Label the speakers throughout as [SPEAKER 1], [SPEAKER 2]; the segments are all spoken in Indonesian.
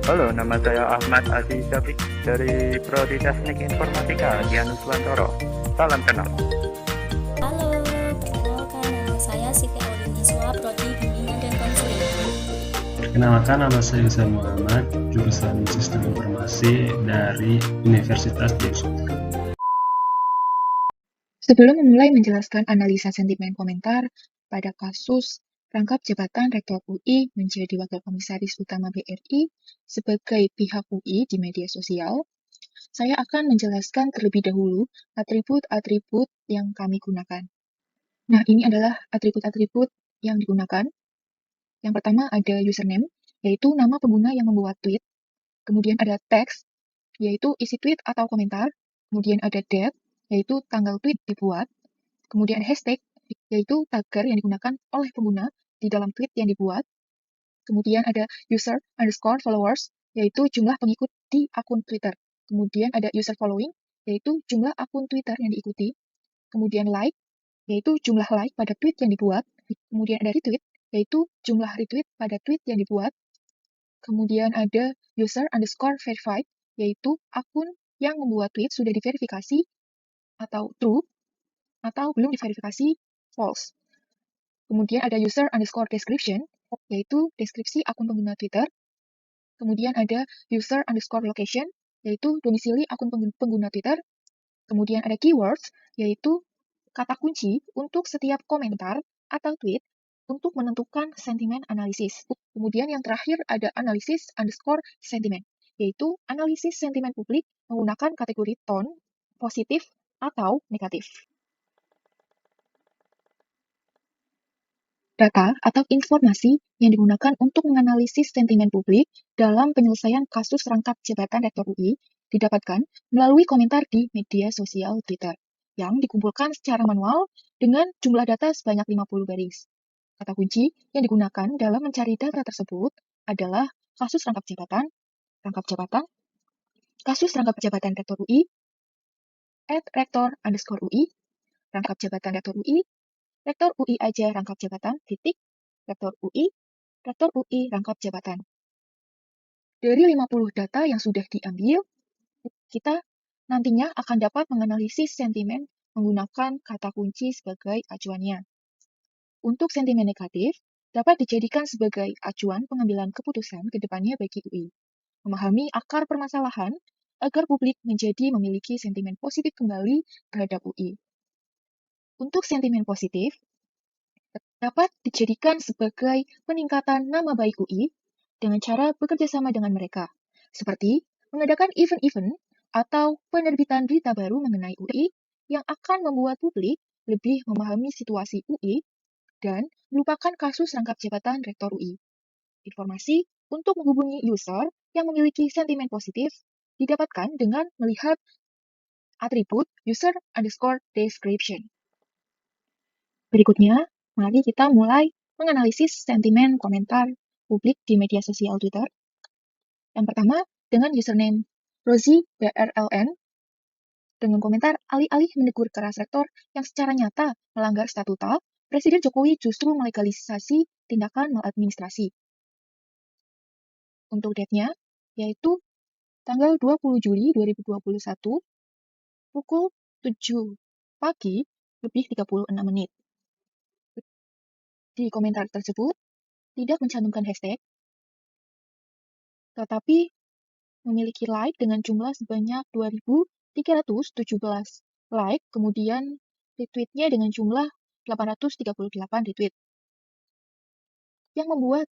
[SPEAKER 1] Halo, nama saya Ahmad Adi Syafik dari Prodi Teknik Informatika di Anuswantoro. Salam kenal.
[SPEAKER 2] Halo, perkenalkan nama saya Siti Auliniswa, Prodi Bimbingan dan Konseling.
[SPEAKER 3] Perkenalkan, nama saya Yusuf Muhammad, jurusan Sistem Informasi dari Universitas Diusotka.
[SPEAKER 4] Sebelum memulai menjelaskan analisa sentimen komentar pada kasus rangkap jabatan Rektor UI menjadi Wakil Komisaris Utama BRI sebagai pihak UI di media sosial, saya akan menjelaskan terlebih dahulu atribut-atribut yang kami gunakan. Nah, ini adalah atribut-atribut yang digunakan. Yang pertama ada username, yaitu nama pengguna yang membuat tweet. Kemudian ada text, yaitu isi tweet atau komentar. Kemudian ada date, yaitu tanggal tweet dibuat. Kemudian ada hashtag, yaitu tagar yang digunakan oleh pengguna di dalam tweet yang dibuat. Kemudian ada user underscore followers, yaitu jumlah pengikut di akun Twitter. Kemudian ada user following, yaitu jumlah akun Twitter yang diikuti. Kemudian like, yaitu jumlah like pada tweet yang dibuat. Kemudian ada retweet, yaitu jumlah retweet pada tweet yang dibuat. Kemudian ada user underscore verified, yaitu akun yang membuat tweet sudah diverifikasi atau true, atau belum diverifikasi false. Kemudian ada user underscore description, yaitu deskripsi akun pengguna Twitter. Kemudian ada user underscore location, yaitu domisili akun pengguna Twitter. Kemudian ada keywords, yaitu kata kunci untuk setiap komentar atau tweet untuk menentukan sentimen analisis. Kemudian yang terakhir ada analisis underscore sentimen, yaitu analisis sentimen publik menggunakan kategori tone, positif, atau negatif. Data atau informasi yang digunakan untuk menganalisis sentimen publik dalam penyelesaian kasus rangkap jabatan Rektor UI didapatkan melalui komentar di media sosial Twitter yang dikumpulkan secara manual dengan jumlah data sebanyak 50 baris. Kata kunci yang digunakan dalam mencari data tersebut adalah kasus rangkap jabatan, kasus rangkap jabatan Rektor UI, @rektor_UI, rangkap jabatan Rektor UI, Rektor UI aja rangkap jabatan, titik, Rektor UI rangkap jabatan. Dari 50 data yang sudah diambil, kita nantinya akan dapat menganalisis sentimen menggunakan kata kunci sebagai acuannya. Untuk sentimen negatif, dapat dijadikan sebagai acuan pengambilan keputusan ke depannya bagi UI. Memahami akar permasalahan agar publik menjadi memiliki sentimen positif kembali terhadap UI. Untuk sentimen positif, dapat dijadikan sebagai peningkatan nama baik UI dengan cara bekerja sama dengan mereka, seperti mengadakan event-event atau penerbitan berita baru mengenai UI yang akan membuat publik lebih memahami situasi UI dan melupakan kasus rangkap jabatan Rektor UI. Informasi untuk menghubungi user yang memiliki sentimen positif didapatkan dengan melihat atribut user underscore description. Berikutnya, mari kita mulai menganalisis sentimen komentar publik di media sosial Twitter. Yang pertama, dengan username Rosie BRLN, dengan komentar alih-alih menegur keras rektor yang secara nyata melanggar statuta, Presiden Jokowi justru melegalisasi tindakan maladministrasi. Untuk date-nya, yaitu tanggal 20 Juli 2021, pukul 7 pagi lebih 36 menit. Di komentar tersebut, tidak mencantumkan hashtag, tetapi memiliki like dengan jumlah sebanyak 2.317 like, kemudian retweet-nya dengan jumlah 838 retweet. Yang membuat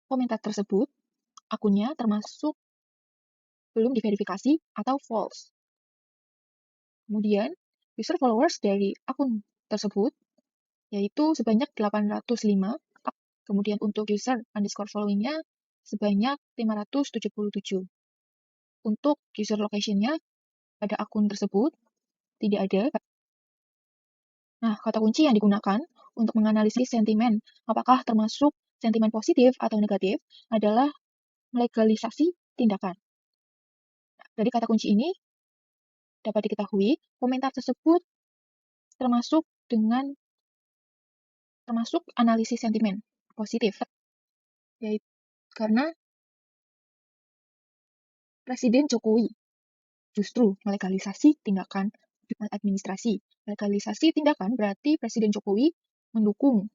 [SPEAKER 4] komentar tersebut, akunnya termasuk belum diverifikasi atau false. Kemudian, user followers dari akun tersebut, yaitu sebanyak 805, kemudian untuk user underscore following-nya sebanyak 577. Untuk user location-nya pada akun tersebut tidak ada. Nah, kata kunci yang digunakan untuk menganalisis sentimen apakah termasuk sentimen positif atau negatif adalah melegalisasi tindakan. Dari kata kunci ini dapat diketahui komentar tersebut termasuk analisis sentimen positif, yaitu karena Presiden Jokowi justru melegalisasi tindakan administrasi. Legalisasi tindakan berarti Presiden Jokowi mendukung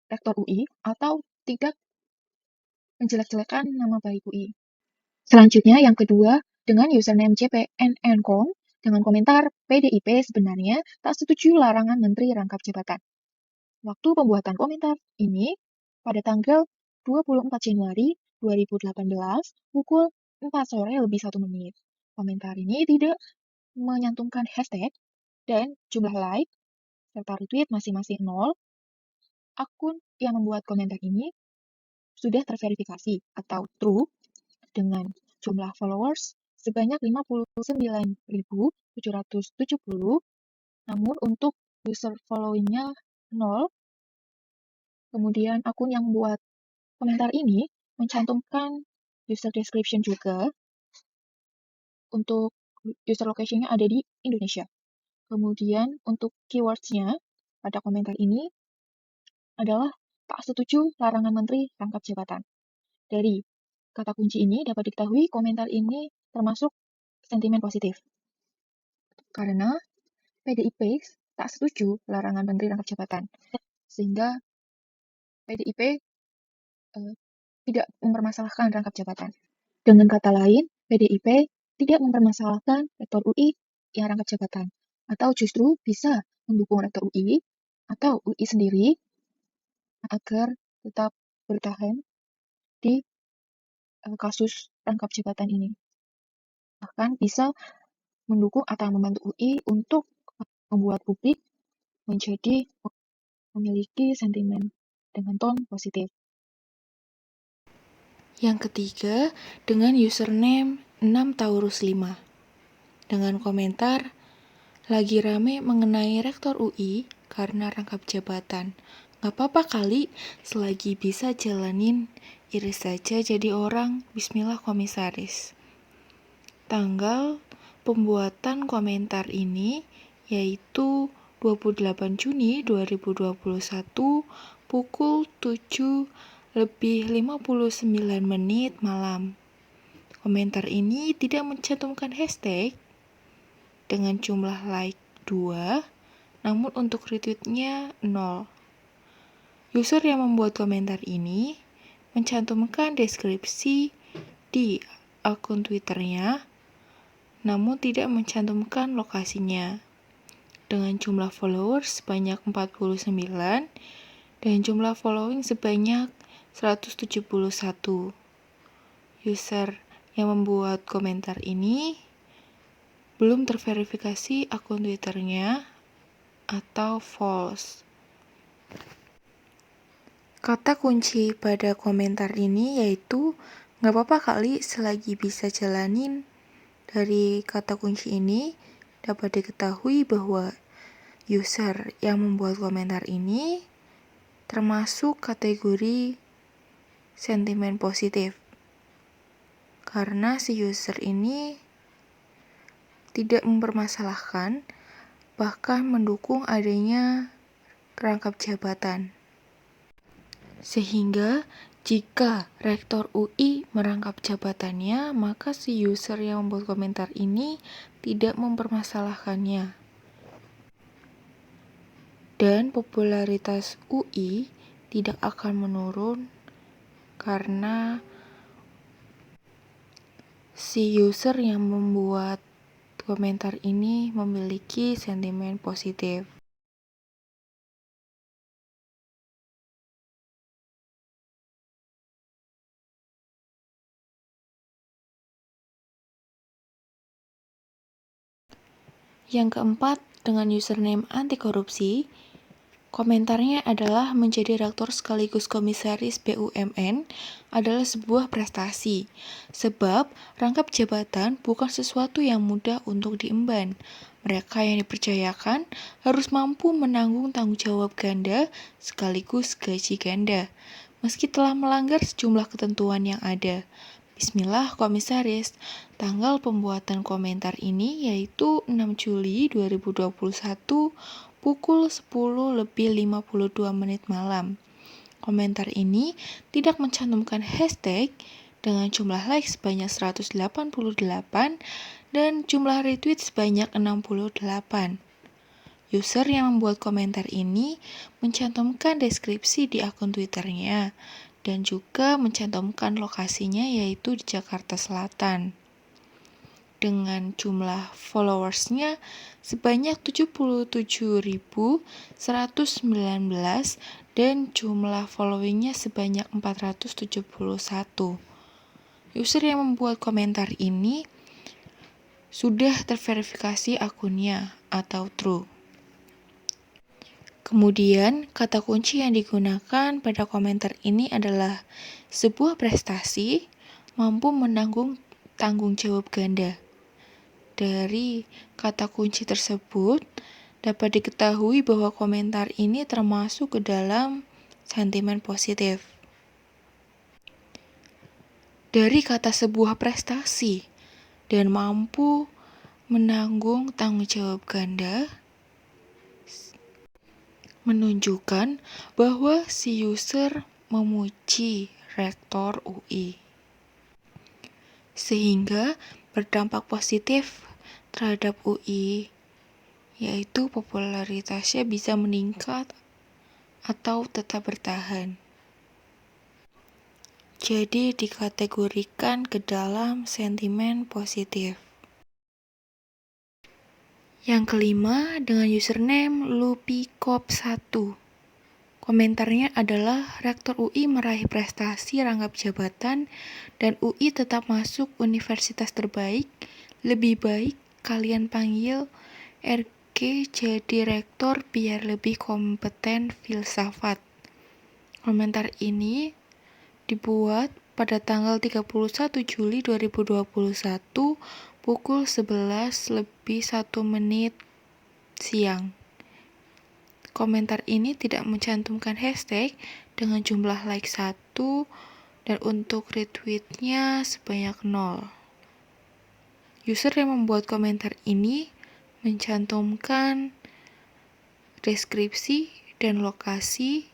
[SPEAKER 4] Rektor UI atau tidak menjelek-jelekan nama baik UI. Selanjutnya yang kedua, dengan username JPNNcom dengan komentar PDIP sebenarnya tak setuju larangan Menteri rangkap jabatan. Waktu pembuatan komentar ini pada tanggal 24 Januari 2018 pukul 4 sore lebih 1 menit. Komentar ini tidak menyantumkan hashtag dan jumlah like serta retweet masing-masing 0. Akun yang membuat komentar ini sudah terverifikasi atau true dengan jumlah followers sebanyak 59.770, namun untuk user followingnya 0. Kemudian akun yang membuat komentar ini mencantumkan user description juga untuk user location-nya ada di Indonesia. Kemudian untuk keywords-nya pada komentar ini adalah tak setuju larangan Menteri rangkap jabatan. Dari kata kunci ini dapat diketahui komentar ini termasuk sentimen positif. Karena PDIP tak setuju larangan Menteri rangkap jabatan. Sehingga PDIP tidak mempermasalahkan rangkap jabatan. Dengan kata lain, PDIP tidak mempermasalahkan Rektor UI yang rangkap jabatan. Atau justru bisa mendukung Rektor UI atau UI sendiri agar tetap bertahan di kasus rangkap jabatan ini. Bahkan bisa mendukung atau membantu UI untuk membuat publik menjadi memiliki sentimen dengan tone positif.
[SPEAKER 5] Yang ketiga, dengan username 6taurus5 dengan komentar lagi rame mengenai Rektor UI karena rangkap jabatan. Gak apa-apa kali, selagi bisa jalanin, iris saja jadi orang, bismillah komisaris. Tanggal pembuatan komentar ini yaitu 28 Juni 2021 pukul 7:59 malam. Komentar ini tidak mencantumkan hashtag dengan jumlah like 2, namun untuk retweetnya 0. User yang membuat komentar ini mencantumkan deskripsi di akun Twitternya, namun tidak mencantumkan lokasinya. Dengan jumlah followers sebanyak 49 dan jumlah following sebanyak 171. User yang membuat komentar ini belum terverifikasi akun Twitternya atau false. Kata kunci pada komentar ini yaitu gak apa-apa kali selagi bisa jalanin. Dari kata kunci ini dapat diketahui bahwa user yang membuat komentar ini termasuk kategori sentimen positif. Karena si user ini tidak mempermasalahkan, bahkan mendukung adanya rangkap jabatan. Sehingga jika Rektor UI merangkap jabatannya, maka si user yang membuat komentar ini tidak mempermasalahkannya. Dan popularitas UI tidak akan menurun karena si user yang membuat komentar ini memiliki sentimen positif. Yang keempat, dengan username anti korupsi, komentarnya adalah menjadi rektor sekaligus komisaris BUMN adalah sebuah prestasi, sebab rangkap jabatan bukan sesuatu yang mudah untuk diemban. Mereka yang dipercayakan harus mampu menanggung tanggung jawab ganda sekaligus gaji ganda, meski telah melanggar sejumlah ketentuan yang ada. Bismillah komisaris, tanggal pembuatan komentar ini yaitu 6 Juli 2021 pukul 10:52 malam. Komentar ini tidak mencantumkan hashtag dengan jumlah like sebanyak 188 dan jumlah retweet sebanyak 68. User yang membuat komentar ini mencantumkan deskripsi di akun Twitternya dan juga mencantumkan lokasinya yaitu di Jakarta Selatan. Dengan jumlah followersnya sebanyak 77.119 dan jumlah followingnya sebanyak 471. User yang membuat komentar ini sudah terverifikasi akunnya atau true. Kemudian, kata kunci yang digunakan pada komentar ini adalah sebuah prestasi mampu menanggung tanggung jawab ganda. Dari kata kunci tersebut, dapat diketahui bahwa komentar ini termasuk ke dalam sentimen positif. Dari kata sebuah prestasi dan mampu menanggung tanggung jawab ganda, menunjukkan bahwa si user memuji rektor UI, sehingga berdampak positif terhadap UI, yaitu popularitasnya bisa meningkat atau tetap bertahan. Jadi dikategorikan ke dalam sentimen positif. Yang kelima dengan username lupikop1. Komentarnya adalah Rektor UI meraih prestasi rangkap jabatan dan UI tetap masuk universitas terbaik. Lebih baik kalian panggil RG jadi rektor biar lebih kompeten filsafat. Komentar ini dibuat pada tanggal 31 Juli 2021 pukul 11:01 siang. Komentar ini tidak mencantumkan hashtag dengan jumlah like 1 dan untuk retweetnya sebanyak 0. User yang membuat komentar ini mencantumkan deskripsi dan lokasi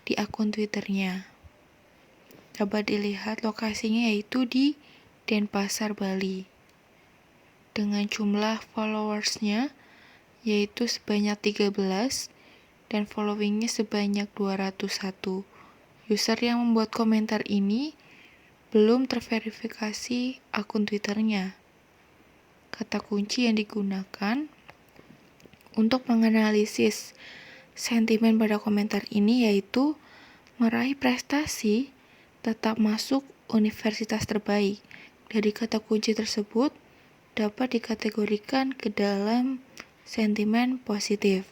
[SPEAKER 5] di akun Twitternya. Dapat dilihat lokasinya yaitu di Denpasar, Bali. Dengan jumlah followersnya yaitu sebanyak 13 dan followingnya sebanyak 201. User yang membuat komentar ini belum terverifikasi akun Twitternya. Kata kunci yang digunakan untuk menganalisis sentimen pada komentar ini yaitu meraih prestasi, tetap masuk universitas terbaik. Dari kata kunci tersebut dapat dikategorikan ke dalam sentimen positif.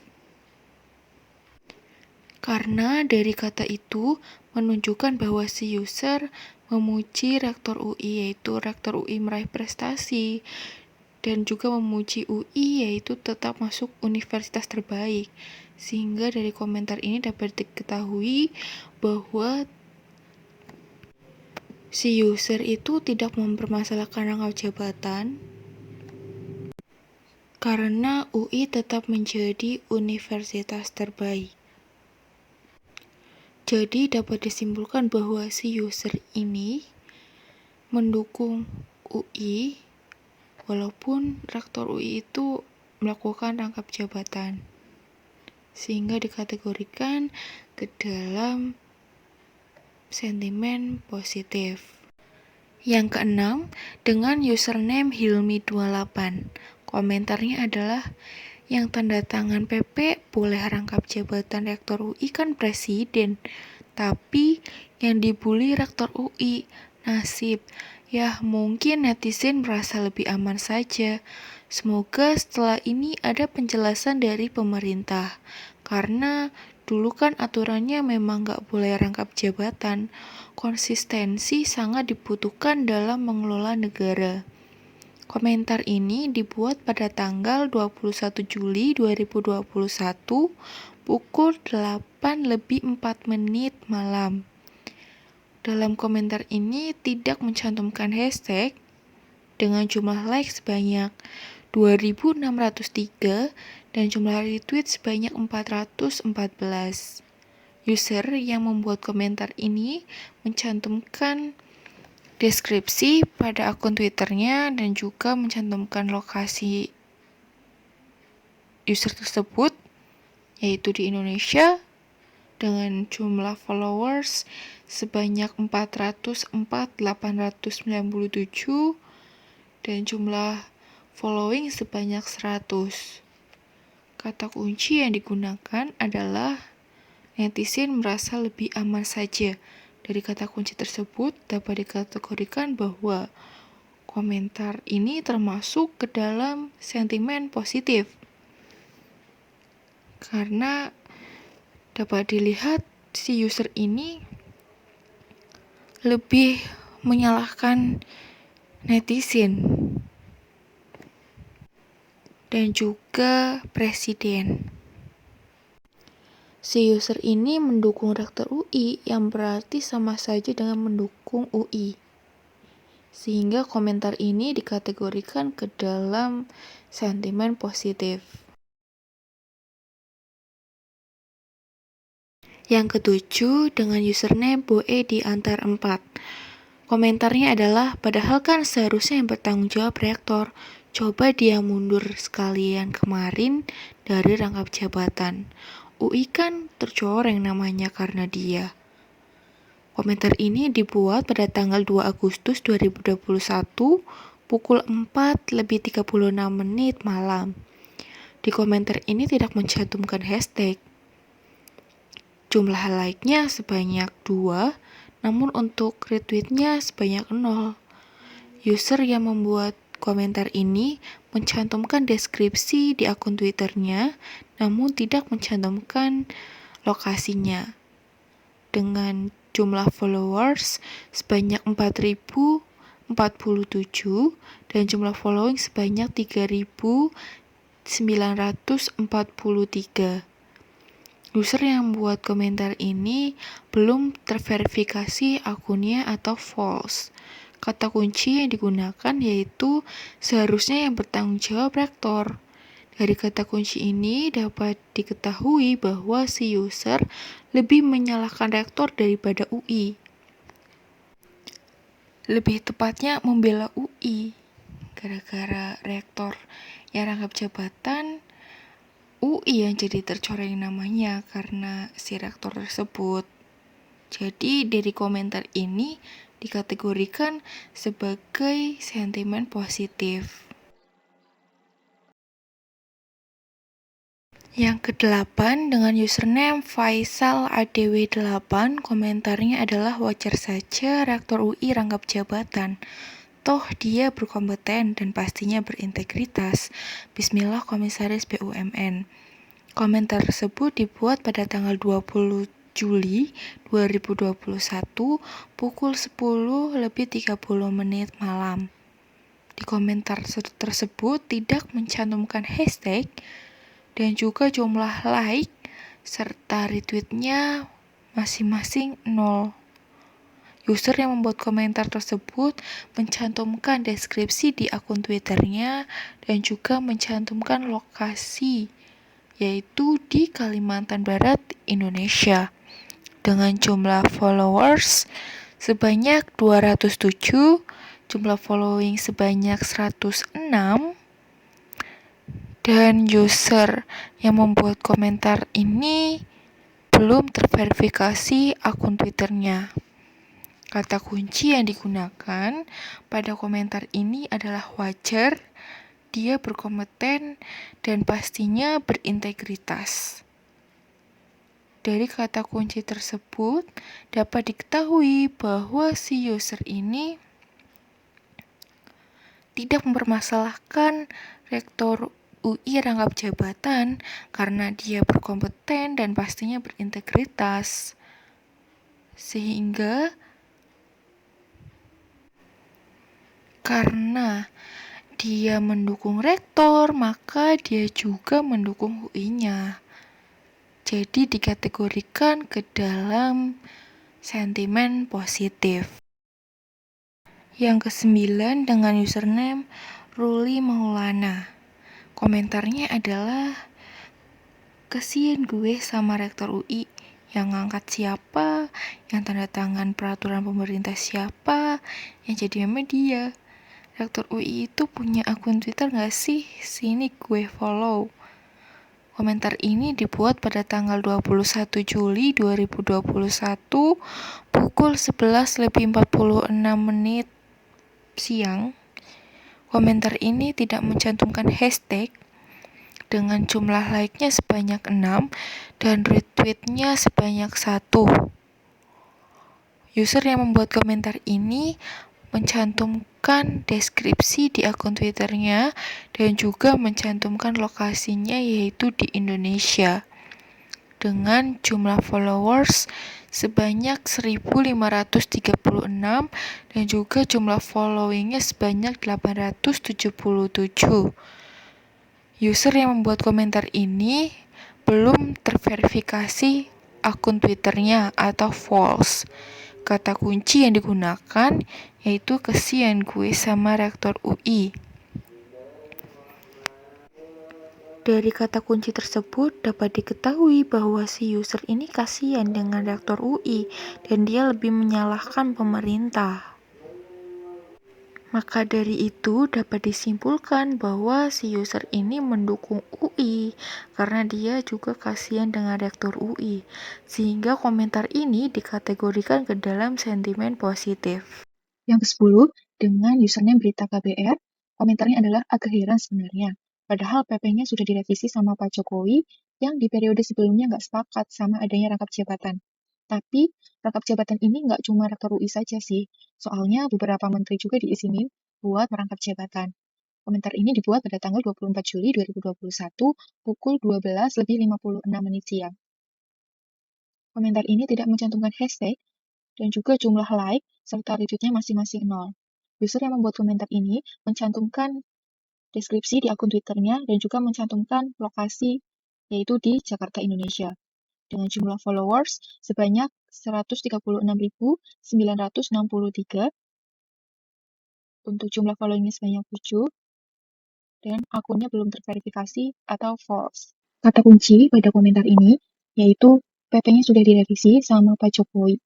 [SPEAKER 5] Karena dari kata itu menunjukkan bahwa si user memuji rektor UI, yaitu rektor UI meraih prestasi, dan juga memuji UI, yaitu tetap masuk universitas terbaik. Sehingga dari komentar ini dapat diketahui bahwa si user itu tidak mempermasalahkan rangkap jabatan karena UI tetap menjadi universitas terbaik. Jadi dapat disimpulkan bahwa si user ini mendukung UI walaupun rektor UI itu melakukan rangkap jabatan, sehingga dikategorikan ke dalam sentimen positif. Yang keenam, dengan username Hilmi28. Komentarnya adalah yang tanda tangan PP boleh rangkap jabatan rektor UI kan presiden, tapi yang dibully rektor UI, nasib. Ya mungkin netizen merasa lebih aman saja. Semoga setelah ini ada penjelasan dari pemerintah, karena dulu kan aturannya memang gak boleh rangkap jabatan. Konsistensi sangat dibutuhkan dalam mengelola negara. Komentar ini dibuat pada tanggal 21 Juli 2021 pukul 8:04 malam. Dalam komentar ini tidak mencantumkan hashtag dengan jumlah like sebanyak 2.603 dan jumlah retweet sebanyak 414. User yang membuat komentar ini mencantumkan deskripsi pada akun Twitternya dan juga mencantumkan lokasi user tersebut, yaitu di Indonesia, dengan jumlah followers sebanyak 404.897 dan jumlah following sebanyak 100. Kata kunci yang digunakan adalah netizen merasa lebih aman saja. Dari kata kunci tersebut dapat dikategorikan bahwa komentar ini termasuk ke dalam sentimen positif. Karena dapat dilihat si user ini lebih menyalahkan netizen dan juga presiden. Si user ini mendukung rektor UI yang berarti sama saja dengan mendukung UI. Sehingga komentar ini dikategorikan ke dalam sentimen positif. Yang ketujuh, dengan username Boe di antar 4. Komentarnya adalah, padahal kan seharusnya yang bertanggung jawab rektor. Coba dia mundur sekalian kemarin dari rangkap jabatan. UI kan tercoreng namanya karena dia. Komentar ini dibuat pada tanggal 2 Agustus 2021 pukul 4:36 malam. Di komentar ini tidak mencantumkan hashtag. Jumlah like-nya sebanyak 2, namun untuk retweet-nya sebanyak 0. User yang membuat komentar ini mencantumkan deskripsi di akun Twitternya, namun tidak mencantumkan lokasinya. Dengan jumlah followers sebanyak 4.047 dan jumlah following sebanyak 3.943. User yang membuat komentar ini belum terverifikasi akunnya atau false. Kata kunci yang digunakan yaitu seharusnya yang bertanggung jawab rektor. Dari kata kunci ini dapat diketahui bahwa si user lebih menyalahkan rektor daripada UI. Lebih tepatnya membela UI. Gara-gara rektor yang rangkap jabatan, UI yang jadi tercoreng namanya karena si rektor tersebut. Jadi dari komentar ini dikategorikan sebagai sentimen positif. Yang ke-8, dengan username FaisalADW8, komentarnya adalah wajar saja rektor UI rangkap jabatan. Toh dia berkompeten dan pastinya berintegritas. Bismillah Komisaris BUMN. Komentar tersebut dibuat pada tanggal 20 Juli 2021 pukul 10:30 malam. Di komentar tersebut tidak mencantumkan hashtag dan juga jumlah like serta retweetnya masing-masing 0. User yang membuat komentar tersebut mencantumkan deskripsi di akun Twitternya dan juga mencantumkan lokasi, yaitu di Kalimantan Barat, Indonesia. Dengan jumlah followers sebanyak 207, jumlah following sebanyak 106, dan user yang membuat komentar ini belum terverifikasi akun Twitternya. Kata kunci yang digunakan pada komentar ini adalah wajar, dia berkompeten, dan pastinya berintegritas. Dari kata kunci tersebut dapat diketahui bahwa si user ini tidak mempermasalahkan rektor UI rangkap jabatan karena dia berkompeten dan pastinya berintegritas. Sehingga karena dia mendukung rektor, maka dia juga mendukung UI-nya. Jadi dikategorikan ke dalam sentimen positif. Yang ke-9, dengan username Ruli Maulana. Komentarnya adalah, kasian gue sama rektor UI, yang ngangkat siapa, yang tanda tangan peraturan pemerintah siapa, yang jadi media. Rektor UI itu punya akun Twitter nggak sih? Sini gue follow. Komentar ini dibuat pada tanggal 21 Juli 2021 pukul 11:46 siang. Komentar ini tidak mencantumkan hashtag dengan jumlah like-nya sebanyak 6 dan retweet-nya sebanyak 1. User yang membuat komentar ini mencantumkan deskripsi di akun Twitternya dan juga mencantumkan lokasinya yaitu di Indonesia dengan jumlah followers sebanyak 1.536 dan juga jumlah followingnya sebanyak 877. User yang membuat komentar ini belum terverifikasi akun Twitternya atau false. Kata kunci yang digunakan yaitu kesian gue sama rektor UI. Dari kata kunci tersebut dapat diketahui bahwa si user ini kasihan dengan rektor UI dan dia lebih menyalahkan pemerintah. Maka dari itu dapat disimpulkan bahwa si user ini mendukung UI karena dia juga kasihan dengan rektor UI, sehingga komentar ini dikategorikan ke dalam sentimen positif.
[SPEAKER 4] Yang ke-10, dengan username berita KBR, komentarnya adalah agak heran sebenarnya. Padahal PP-nya sudah direvisi sama Pak Jokowi yang di periode sebelumnya nggak sepakat sama adanya rangkap jabatan. Tapi rangkap jabatan ini nggak cuma rektor UI saja sih, soalnya beberapa menteri juga diizinin buat merangkap jabatan. Komentar ini dibuat pada tanggal 24 Juli 2021 pukul 12:56 siang. Komentar ini tidak mencantumkan hashtag dan juga jumlah like serta retweet-nya masing-masing 0. User yang membuat komentar ini mencantumkan deskripsi di akun Twitternya dan juga mencantumkan lokasi yaitu di Jakarta, Indonesia. Dengan jumlah followers sebanyak 136.963, untuk jumlah followingnya sebanyak 7, dan akunnya belum terverifikasi atau false. Kata kunci pada komentar ini yaitu PP-nya sudah direvisi sama Pak Jokowi.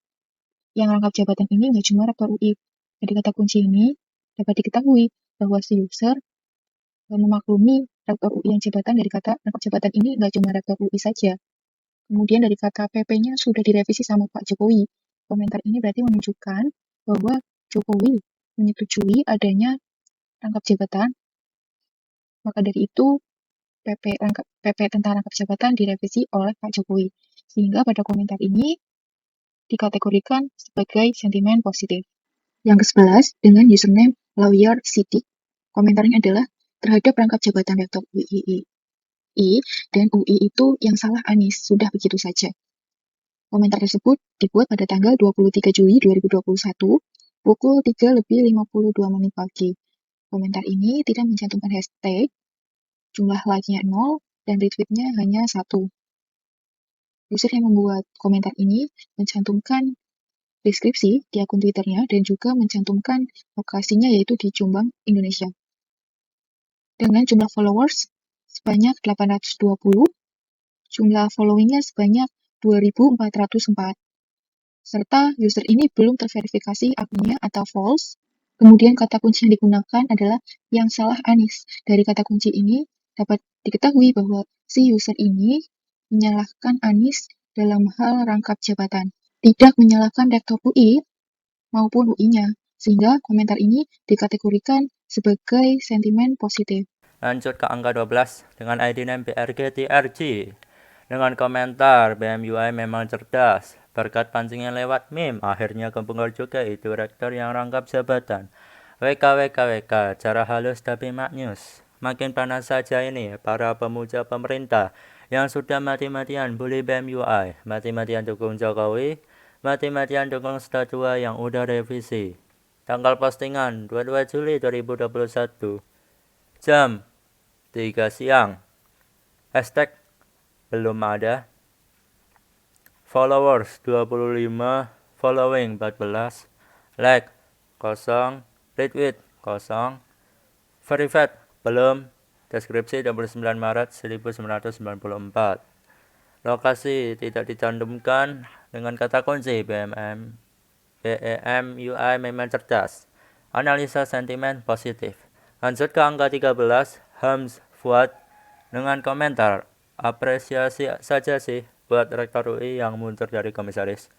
[SPEAKER 4] Yang rangkap jabatan ini nggak cuma rektor UI. Dari kata kunci ini dapat diketahui bahwa si user memaklumi rektor UI yang jabatan dari kata rangkap jabatan ini nggak cuma rektor UI saja. Kemudian dari kata PP-nya sudah direvisi sama Pak Jokowi. Komentar ini berarti menunjukkan bahwa Jokowi menyetujui adanya rangkap jabatan. Maka dari itu PP tentang rangkap jabatan direvisi oleh Pak Jokowi. Sehingga pada komentar ini dikategorikan sebagai sentimen positif. Yang ke-11 dengan username Lawyer Sidik, komentarnya adalah terhadap rangkap jabatan rektor UI dan UI itu yang salah Anies, sudah begitu saja. Komentar tersebut dibuat pada tanggal 23 Juli 2021 pukul 3:52 pagi. Komentar ini tidak mencantumkan hashtag, jumlah like-nya 0, dan retweet-nya hanya 1. User yang membuat komentar ini mencantumkan deskripsi di akun Twitternya dan juga mencantumkan lokasinya yaitu di Jombang, Indonesia. Dengan jumlah followers sebanyak 820, jumlah followingnya sebanyak 2.404, serta user ini belum terverifikasi akunnya atau false. Kemudian kata kunci yang digunakan adalah yang salah Anies. Dari kata kunci ini dapat diketahui bahwa si user ini menyalahkan Anies dalam hal rangkap jabatan, tidak menyalahkan rektor UI maupun UI-nya, sehingga komentar ini dikategorikan sebagai sentimen positif.
[SPEAKER 1] Lanjut ke angka 12 dengan ID name BRGTRG. Dengan komentar, BMUI memang cerdas. Berkat pancingnya lewat meme, akhirnya kebongkar juga itu rektor yang rangkap jabatan. WKWKWK, cara halus tapi maknyus. Makin panas saja ini para pemuja pemerintah yang sudah mati-matian bully BMUI, mati-matian dukung Jokowi, mati-matian dukung statua yang udah revisi. Tanggal postingan 22 Juli 2021, jam 3 siang. Hashtag belum ada. Followers 25, following 14, like 0, retweet 0, verified belum, deskripsi 29 Maret 1994. Lokasi tidak dicantumkan dengan kata kunci BEM UI memang cerdas. Analisa sentimen positif. Lanjut ke angka 13, Hams Fuad dengan komentar, apresiasi saja sih buat Rektor UI yang muncul dari komisaris.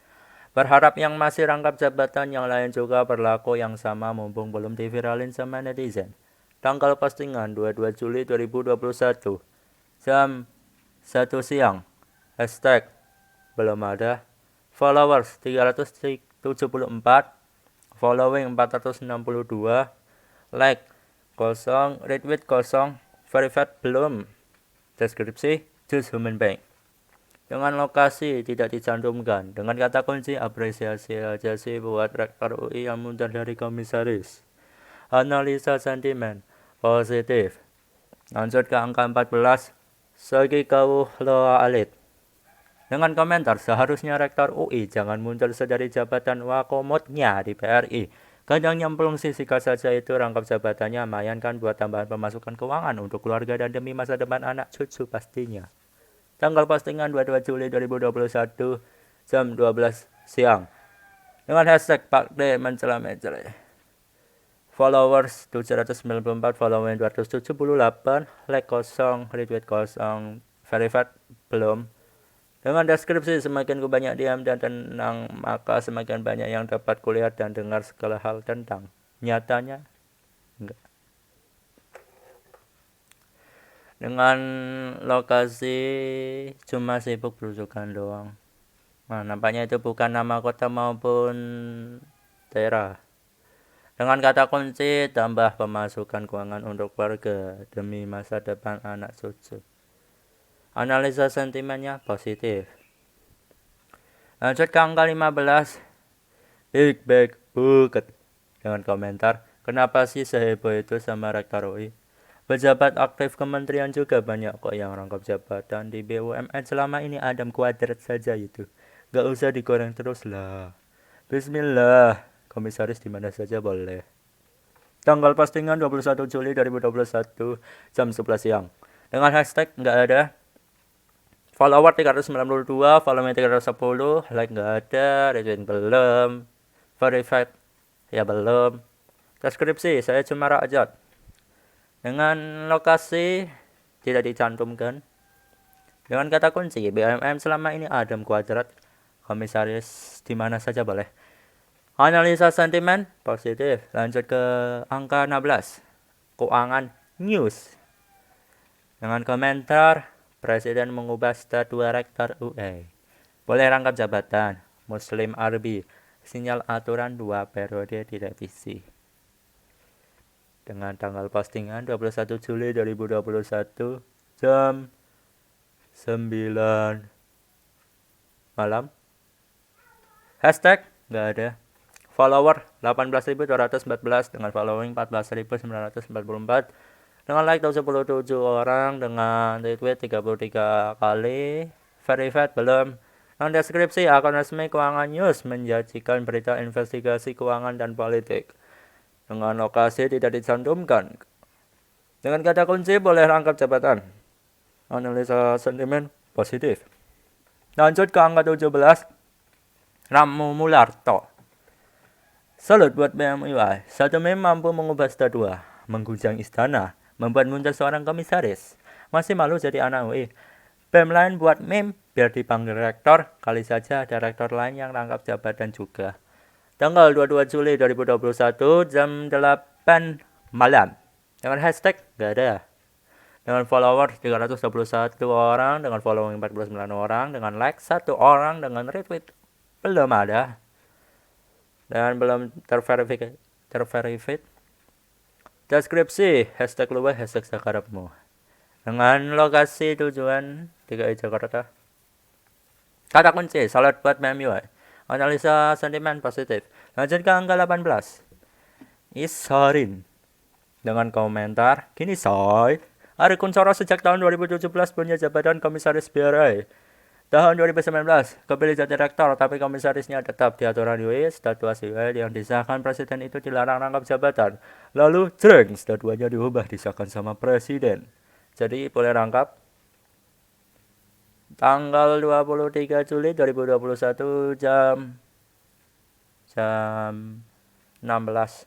[SPEAKER 1] Berharap yang masih rangkap jabatan yang lain juga berlaku yang sama mumpung belum diviralin sama netizen. Tanggal postingan 22 Juli 2021, jam 1 siang. Hashtag belum ada. Followers 374, following 462, like 0, retweet 0, verified belum. Deskripsi just human being. Dengan lokasi tidak dicantumkan. Dengan kata kunci apresiasi aja sih buat Rektor UI yang mundur dari komisaris. Analisa sentimen positif. Lanjut ke angka 14. Segi kau loa alit. Dengan komentar, seharusnya Rektor UI jangan muncul sedari jabatan wakomotnya di PRI. Kadang nyemplung sikat saja itu rangkap jabatannya, lumayan kan buat tambahan pemasukan keuangan untuk keluarga dan demi masa depan anak cucu pastinya. Tanggal postingan 22 Juli 2021, jam 12 siang. Dengan hashtag Pak D mencela mencela. Followers 794, following 278, like 0, retweet 0, verified belum. Dengan deskripsi semakin banyak diam dan tenang, maka semakin banyak yang dapat kulihat dan dengar segala hal tentang. Nyatanya, enggak. Dengan lokasi cuma sibuk belusukan doang. Nah, nampaknya itu bukan nama kota maupun daerah. Dengan kata kunci, tambah pemasukan keuangan untuk keluarga demi masa depan anak cucu. Analisa sentimennya positif. Lanjut ke angka 15. Big Bag Bucket. Dengan komentar, kenapa sih seheboh itu sama Rektor UI? Pejabat aktif kementerian juga banyak kok yang rangkap jabatan di BUMN selama ini Adam Kuadrat saja itu. Gak usah digoreng terus lah. Bismillah, komisaris di mana saja boleh. Tanggal postingan 21 Juli 2021, jam 11 siang. Dengan hashtag nggak ada. Follower 392, following 310, like nggak ada, retweet belum, verified ya belum. Deskripsi saya cuma rakyat. Dengan lokasi tidak dicantumkan. Dengan kata kunci BUMN selama ini Adam Kuadrat, komisaris di mana saja boleh. Analisa sentimen positif. Lanjut ke angka 16. Keuangan news. Dengan komentar, Presiden mengubah statut Rektor UI. Boleh rangkap jabatan. Muslim Arbi. Sinyal aturan 2 periode direvisi. Dengan tanggal postingan 21 Juli 2021, jam 9 malam. Hashtag nggak ada. Follower 18.214 dengan following 14.944. Dengan like 77 orang, dengan retweet 33 kali, verified belum. Dengan deskripsi akun resmi Keuangan News menjanjikan berita investigasi keuangan dan politik. Dengan lokasi tidak dicantumkan. Dengan kata kunci boleh rangkap jabatan. Analisa sentimen positif. Lanjut ke angka 17. Ramu Mularto. Salut buat BMUI. Satu meme mampu mengubah statut, mengguncang istana, membuat muncul seorang komisaris. Masih malu jadi anak UI. BEM lain buat meme biar dipanggil rektor. Kali saja ada rektor lain yang rangkap jabatan juga. Tanggal 22 Juli 2021, jam 8 malam. Dengan hashtag gak ada. Dengan follower 321 orang, dengan following 49 orang, dengan like 1 orang, dengan retweet belum ada. Dan belum terverified. Deskripsi, hashtag luweh, hashtag sakarepmu. Dengan lokasi tujuan DKI Jakarta. Kata kunci, salut buat BMUI. Analisa sentimen positif. Lanjut ke angka 18. Isharin. Dengan komentar, gini soy, Ari Kuncoro sejak tahun 2017 punya jabatan komisaris BRI. Tahun 2019, kepilih jadi rektor, tapi komisarisnya tetap di aturan UI, statut UI yang disahkan presiden itu dilarang rangkap jabatan. Lalu, jreng, statunya diubah disahkan sama presiden. Jadi, boleh rangkap. tanggal 23 Juli 2021 jam 16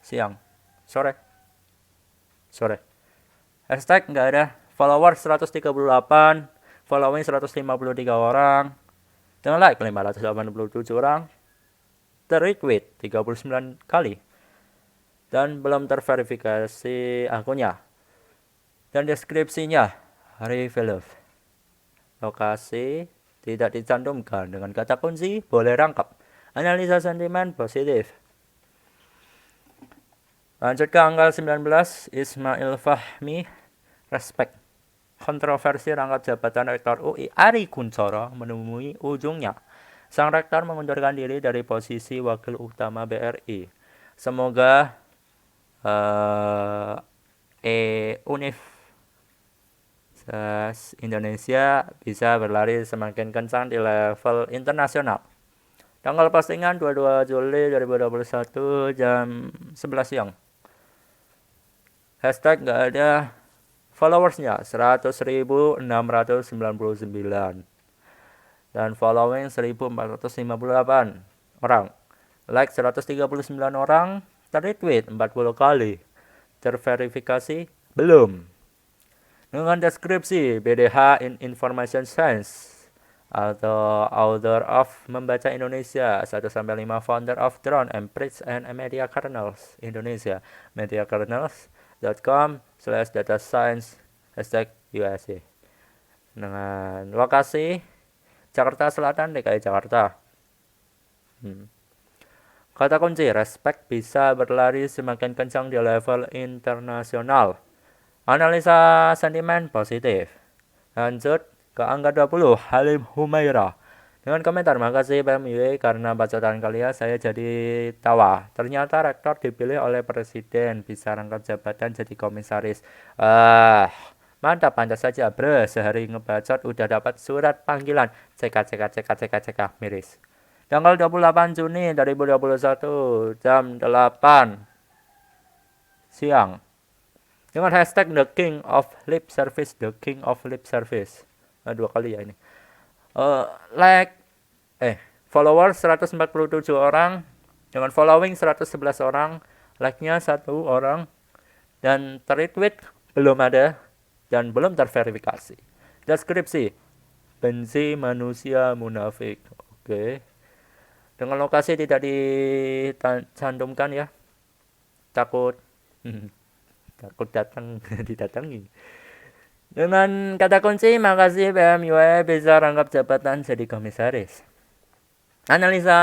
[SPEAKER 1] siang sore. Hashtag nggak ada, follower 138, following 153 orang, dengan like 587 orang, retweet 39 kali, dan belum terverifikasi akunnya. Dan deskripsinya revealed. Lokasi tidak dicantumkan dengan kata kunci, boleh rangkap. Analisa sentimen positif. Lanjut ke angka 19, Ismail Fahmi, respect. Kontroversi rangkap jabatan Rektor UI Ari Kunchoro menemui ujungnya. Sang Rektor mengundurkan diri dari posisi Wakil Utama BRI. Semoga Universitas Indonesia bisa berlari semakin kencang di level internasional. Tanggal postingan 22 Juli 2021 jam 11 siang. Hashtag nggak ada, followersnya 100.699 dan following 1.458 orang, like 139 orang, retweet 40 kali, terverifikasi belum. Dengan deskripsi BDH in Information Science atau author of Membaca Indonesia 1-5, founder of Drone and Print and Media Kernels Indonesia, mediakernels.com/data science #USA. Dengan lokasi Jakarta Selatan, DKI Jakarta. Kata kunci, respect bisa berlari semakin kencang di level internasional. Analisa sentimen positif. Lanjut ke angka 20, Halim Humaira. Dengan komentar, makasih BMUI karena bacotan kalian saya jadi tawa. Ternyata rektor dipilih oleh presiden, bisa rangkap jabatan jadi komisaris. Mantap, pantas saja bro, sehari ngebacot udah dapat surat panggilan. CK, miris. Tanggal 28 Juni 2021 jam 8 siang. Dengan hashtag The King of Lip Service. Dua kali ya ini. Followers 147 orang, dengan following 111 orang, like-nya 1 orang, dan retweet belum ada dan belum terverifikasi. Deskripsi, benci manusia munafik. Oke. Dengan lokasi tidak dicantumkan ya, takut datang didatangi. Dengan kata kunci, makasih BMUI bisa rangkap jabatan jadi komisaris. Analisa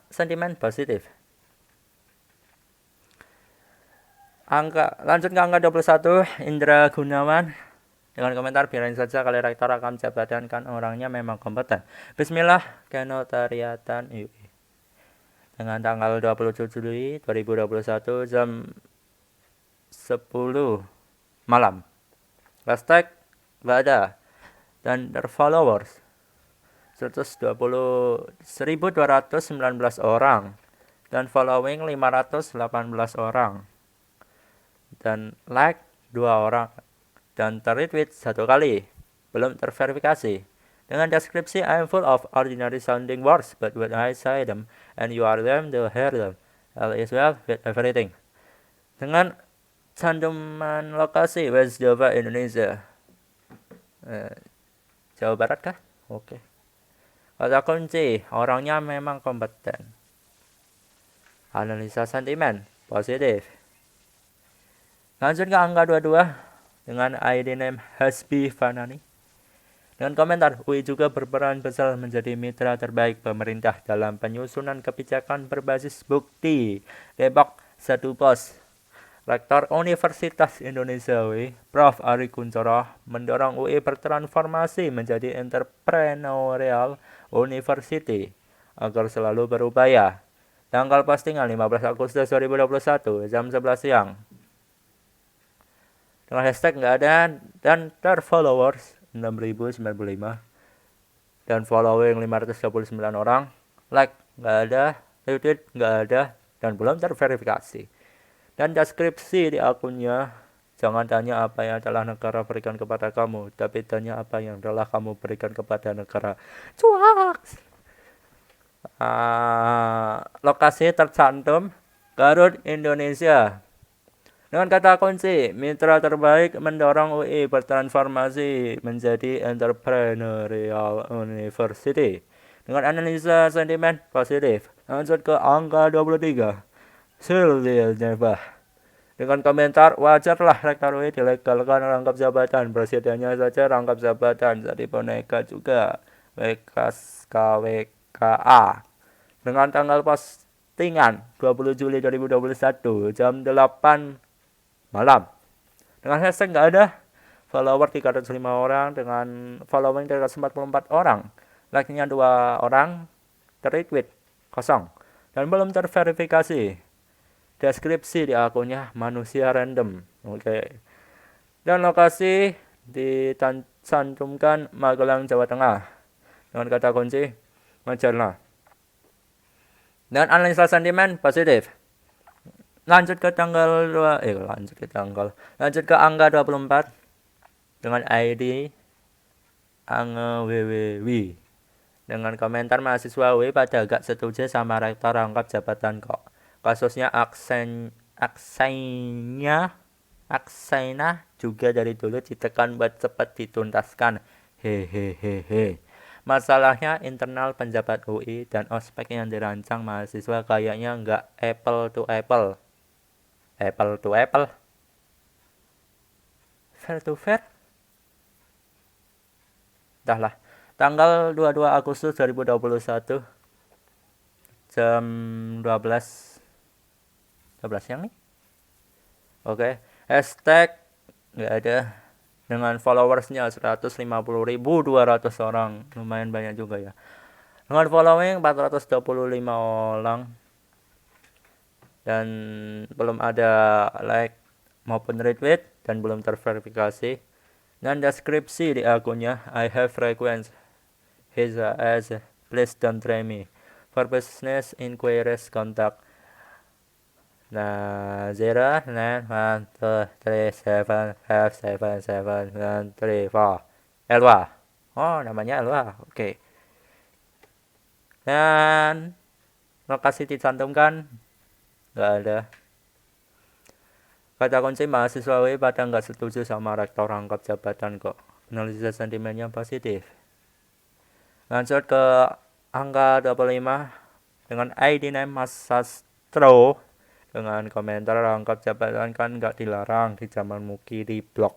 [SPEAKER 1] sentimen positif. Lanjut ke angka 21, Indra Gunawan. Dengan komentar, biarin saja kali rektor akan jabatan kan orangnya memang kompeten. Bismillah, kenotariatan UI. Dengan tanggal 27 Juli 2021 jam 10 malam. Hashtag nggak ada, dan followers 119 orang, dan following 518 orang, dan like 2 orang, dan retweet 1 kali, belum terverifikasi. Dengan deskripsi, I'm full of ordinary sounding words, but when I say them and you are them to hear them, all is well with everything. Dengan cantuman lokasi, West Java, Indonesia. Jawa Barat kah? Oke. Kata kunci, orangnya memang kompeten. Analisa sentimen positif. Lanjut ke angka 22 dengan ID name Hasbi Fanani. Dengan komentar, UI juga berperan besar menjadi mitra terbaik pemerintah dalam penyusunan kebijakan berbasis bukti. Depok 1 pos. Rektor Universitas Indonesia UI, Prof. Ari Kunchoro, mendorong UI bertransformasi menjadi entrepreneurial university agar selalu berupaya. Tanggal postingan 15 Agustus 2021 jam 11 siang. Dengan hashtag nggak ada dan followers 6.095 dan following 539 orang, like nggak ada, retweet nggak ada, dan belum terverifikasi. Dan deskripsi di akunnya Jangan tanya apa yang telah negara berikan kepada kamu, tapi tanya apa yang telah kamu berikan kepada negara. Cuak. Lokasi tercantum Garut, Indonesia. Dengan kata kunci, mitra terbaik mendorong UI bertransformasi menjadi entrepreneurial university. Dengan analisa sentimen positif, lanjut ke angka 23. Sulit Jebah. Dengan komentar, wajarlah rektor UI dilegalkan rangkap jabatan. Presidennya saja rangkap jabatan, jadi boneka juga. WKA. Dengan tanggal postingan 20 Juli 2021 jam 8 malam. Dengan hashtag nggak ada. Follower 305 orang dengan following 344 orang. Like-nya 2 orang. Retweet kosong. Dan belum terverifikasi. Deskripsi di akunnya manusia random. Oke. Dan lokasi dicantumkan Magelang, Jawa Tengah. Dengan kata kunci Majalah. Dan analisa sentimen positif. Lanjut ke angka 24 dengan ID AngeWWW dengan komentar mahasiswa UI pada gak setuju sama rektor rangkap jabatan kok. Kasusnya Aksena juga dari dulu ditekan buat cepat dituntaskan. Hehehehe. Masalahnya internal penjabat UI dan ospek yang dirancang mahasiswa kayaknya nggak apple to apple. Apple to apple. Fair to fair. Entahlah. Tanggal 22 Agustus 2021 jam 12 siang nih. Oke. Hashtag nggak ada. Dengan followersnya 150.200 orang. Lumayan banyak juga ya. Dengan following 425 orang. Dan belum ada like maupun retweet. Dan belum terverifikasi. Dan deskripsi di akunnya, I have frequent his as please don't try me. For business inquiries contact 09 1 2 3 7 5 7 7 1 3 4 Elwa. Oh, namanya Elwa. Oke. Dan lokasi dicantumkan nggak ada. Kata kunci mahasiswa UI pada nggak setuju sama rektor rangkap jabatan kok. Analisis sentimennya positif. Lanjut ke angka 25 dengan ID name Mas Sastro dengan komentar rangkap jabatan kan nggak dilarang di zaman Muki di blog.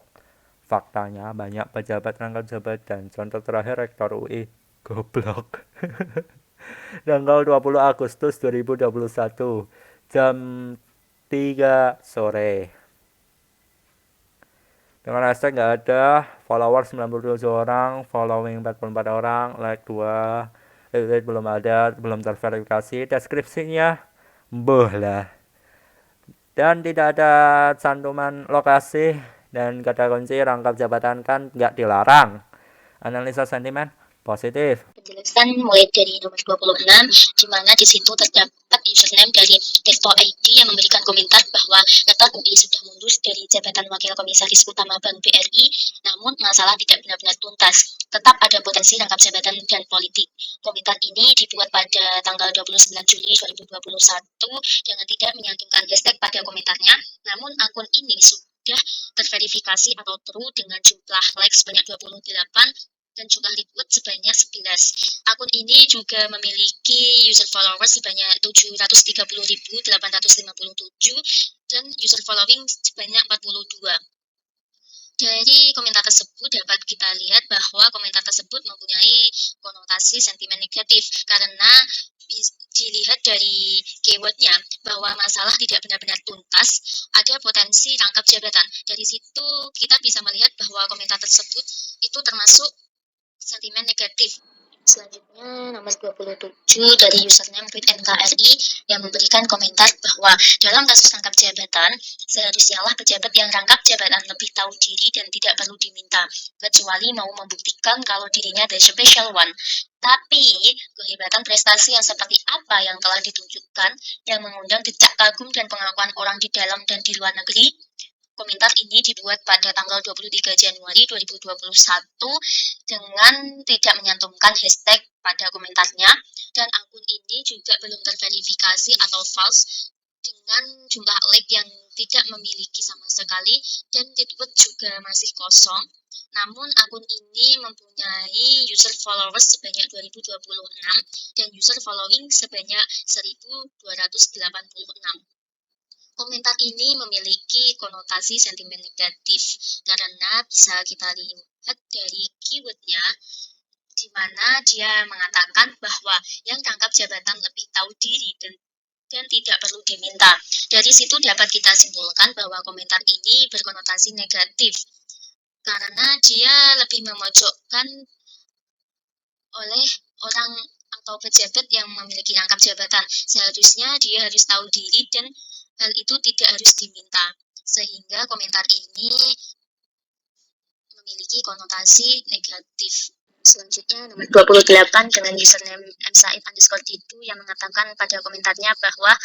[SPEAKER 1] Faktanya banyak pejabat rangkap jabatan. Contoh terakhir rektor UI goblok. Tanggal 20 Agustus 2021 jam 3 sore. Dengan hashtag nggak ada, follower 97 orang, following 44 orang, like 2, retweet belum ada, belum terverifikasi, deskripsinya mbah lah. Dan tidak ada cantuman lokasi dan kata kunci rangkap jabatan kan nggak dilarang. Analisa sentimen positif.
[SPEAKER 2] Penjelasan mulai dari nomor 26, di mana di situ terdapat username dari Tirto ID yang memberikan komentar bahwa rektor UI sudah mundur dari jabatan wakil komisaris utama Bank BRI, namun masalah tidak benar-benar tuntas. Tetap ada potensi rangkap jabatan dan politik. Komentar ini dibuat pada tanggal 29 Juli 2021 dengan tidak menyantumkan hashtag pada komentarnya, namun akun ini sudah terverifikasi atau true dengan jumlah like sebanyak 28 dan jumlah retweet sebanyak 11. Akun ini juga memiliki user followers sebanyak 730.857 dan user following sebanyak 42. Dari komentar tersebut dapat kita lihat bahwa komentar tersebut mempunyai konotasi sentimen negatif karena dilihat dari keywordnya bahwa masalah tidak benar-benar tuntas, ada potensi rangkap jabatan. Dari situ kita bisa melihat bahwa komentar tersebut itu termasuk sentimen negatif. Selanjutnya nomor 27 dari username NKRI yang memberikan komentar bahwa dalam kasus rangkap jabatan seharusnya pejabat yang rangkap jabatan lebih tahu diri dan tidak perlu diminta kecuali mau membuktikan kalau dirinya the special one. Tapi kehebatan prestasi yang seperti apa yang telah ditunjukkan yang mengundang decak kagum dan pengakuan orang di dalam dan di luar negeri? komentar ini dibuat pada tanggal 23 Januari 2021 dengan tidak menyantumkan hashtag pada komentarnya, dan akun ini juga belum terverifikasi atau false dengan jumlah like yang tidak memiliki sama sekali, dan retweet juga masih kosong. Namun akun ini mempunyai user followers sebanyak 2026 dan user following sebanyak 1286. Komentar ini memiliki konotasi sentimen negatif karena bisa kita lihat dari keywordnya, di mana dia mengatakan bahwa yang rangkap jabatan lebih tahu diri dan tidak perlu diminta. Dari situ dapat kita simpulkan bahwa komentar ini berkonotasi negatif karena dia lebih memojokkan oleh orang atau pejabat yang memiliki rangkap jabatan. Seharusnya dia harus tahu diri dan hal itu tidak harus diminta. Sehingga komentar ini memiliki konotasi negatif. Selanjutnya nomor 28 dengan username msaid_itu yang mengatakan pada komentarnya bahwa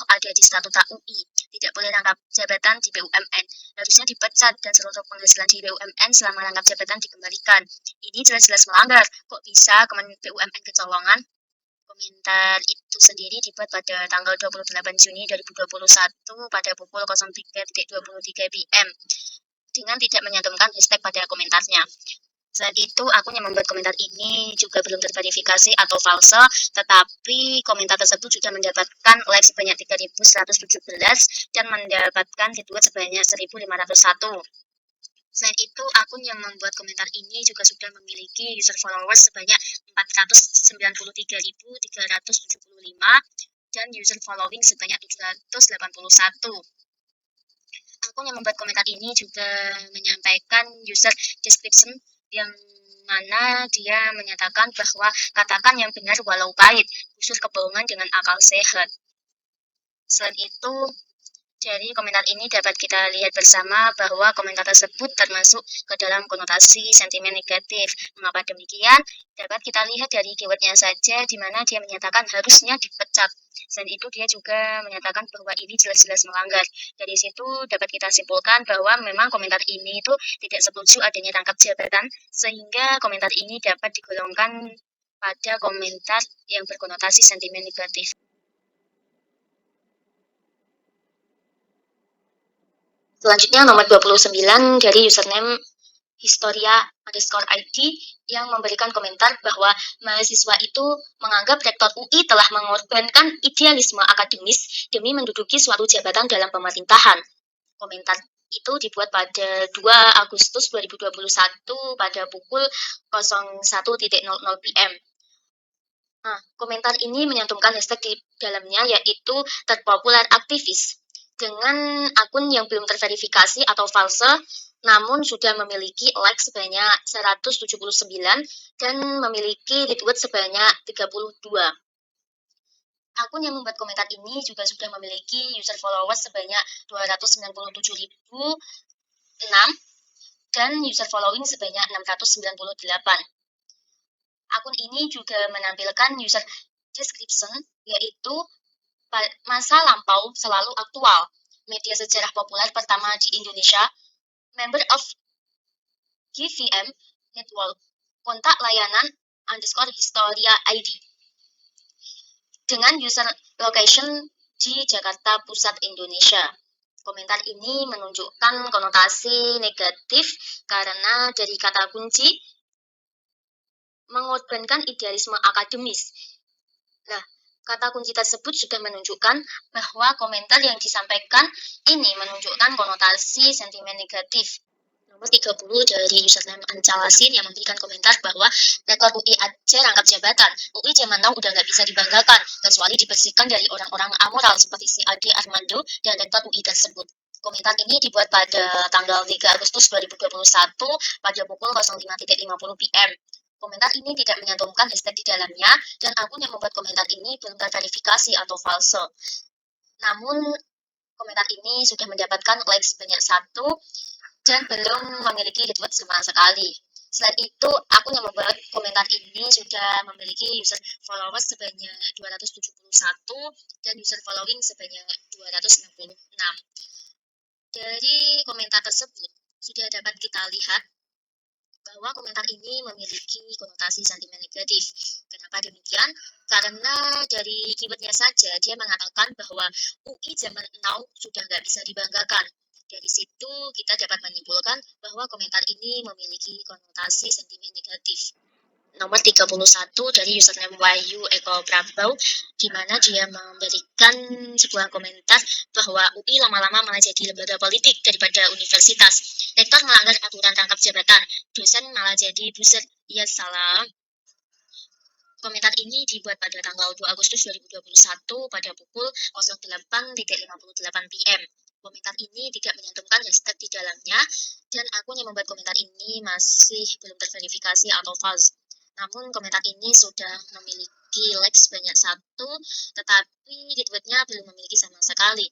[SPEAKER 2] ada di statuta UI, tidak boleh rangkap jabatan di BUMN, harusnya dipecat dan seluruh penghasilan di BUMN selama rangkap jabatan dikembalikan. Ini jelas-jelas melanggar, kok bisa Kemen BUMN kecolongan? Komentar itu sendiri dibuat pada tanggal 28 Juni 2021 pada pukul 03.23 PM dengan tidak menyantumkan hashtag pada komentarnya. Selain itu, akun yang membuat komentar ini juga belum terverifikasi atau false, tetapi komentar tersebut sudah mendapatkan like sebanyak 3.117 dan mendapatkan retweet sebanyak 1.501. Selain itu, akun yang membuat komentar ini juga sudah memiliki user followers sebanyak 493.375 dan user following sebanyak 781. Akun yang membuat komentar ini juga menyampaikan user description yang mana dia menyatakan bahwa katakan yang benar walau pahit, khusus kebohongan dengan akal sehat. Selain itu, dari komentar ini dapat kita lihat bersama bahwa komentar tersebut termasuk ke dalam konotasi sentimen negatif. Mengapa demikian? Dapat kita lihat dari keywordnya saja, di mana dia menyatakan harusnya dipecat. Selain itu, dia juga menyatakan bahwa ini jelas-jelas melanggar. Dari situ dapat kita simpulkan bahwa memang komentar ini itu tidak setuju adanya rangkap jabatan, sehingga komentar ini dapat digolongkan pada komentar yang berkonotasi sentimen negatif. Selanjutnya nomor 29 dari username Historia_ID yang memberikan komentar bahwa mahasiswa itu menganggap Rektor UI telah mengorbankan idealisme akademis demi menduduki suatu jabatan dalam pemerintahan. Komentar itu dibuat pada 2 Agustus 2021 pada pukul 01.00 PM. Komentar ini menyantumkan hashtag di dalamnya yaitu terpopuler aktivis dengan akun yang belum terverifikasi atau false, namun sudah memiliki like sebanyak 179 dan memiliki retweet sebanyak 32. Akun yang membuat komentar ini juga sudah memiliki user followers sebanyak 297.006 dan user following sebanyak 698. Akun ini juga menampilkan user description yaitu masa lampau selalu aktual, media sejarah populer pertama di Indonesia, member of GVM Network, kontak layanan _Historia ID, dengan user location di Jakarta Pusat, Indonesia. Komentar ini menunjukkan konotasi negatif karena dari kata kunci mengorbankan idealisme akademis. Kata kunci tersebut sudah menunjukkan bahwa komentar yang disampaikan ini menunjukkan konotasi sentimen negatif. Nomor 30 dari username Ancalasin yang memberikan komentar bahwa Rektor UI aja rangkap jabatan. UI zaman now udah nggak bisa dibanggakan, kecuali dibersihkan dari orang-orang amoral seperti si Ade Armando dan Rektor UI tersebut. Komentar ini dibuat pada tanggal 3 Agustus 2021 pada pukul 05.50 PM. Komentar ini tidak menyantumkan hashtag di dalamnya, dan akun yang membuat komentar ini belum terverifikasi atau false. Namun, komentar ini sudah mendapatkan like sebanyak 1 dan belum memiliki retweet sama sekali. Selain itu, akun yang membuat komentar ini sudah memiliki user followers sebanyak 271 dan user following sebanyak 266. Dari komentar tersebut sudah dapat kita lihat bahwa komentar ini memiliki konotasi sentimen negatif. Kenapa demikian? Karena dari keywordnya saja dia mengatakan bahwa UI zaman now sudah nggak bisa dibanggakan. Dari situ kita dapat menyimpulkan bahwa komentar ini memiliki konotasi sentimen negatif. Nomor 31 dari username Wahyu Eko Prabau, di mana dia memberikan sebuah komentar bahwa UI lama-lama malah jadi lembaga politik daripada universitas. Rektor melanggar aturan rangkap jabatan, dosen malah jadi buzzer. Ya salah. Komentar ini dibuat pada tanggal 2 Agustus 2021 pada pukul 08.58 PM. Komentar ini tidak menyantumkan hashtag di dalamnya, dan akun yang membuat komentar ini masih belum terverifikasi atau false. Namun komentar ini sudah memiliki like sebanyak 1, tetapi retweetnya belum memiliki sama sekali.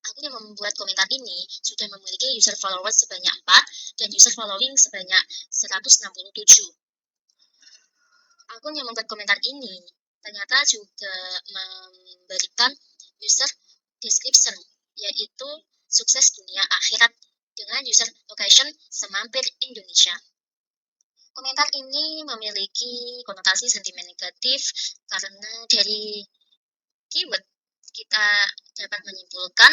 [SPEAKER 2] Akun yang membuat komentar ini sudah memiliki user followers sebanyak 4 dan user following sebanyak 167. Akun yang membuat komentar ini ternyata juga memberikan user description, yaitu sukses dunia akhirat dengan user location semampir Indonesia. Komentar ini memiliki konotasi sentimen negatif karena dari keyword kita dapat menyimpulkan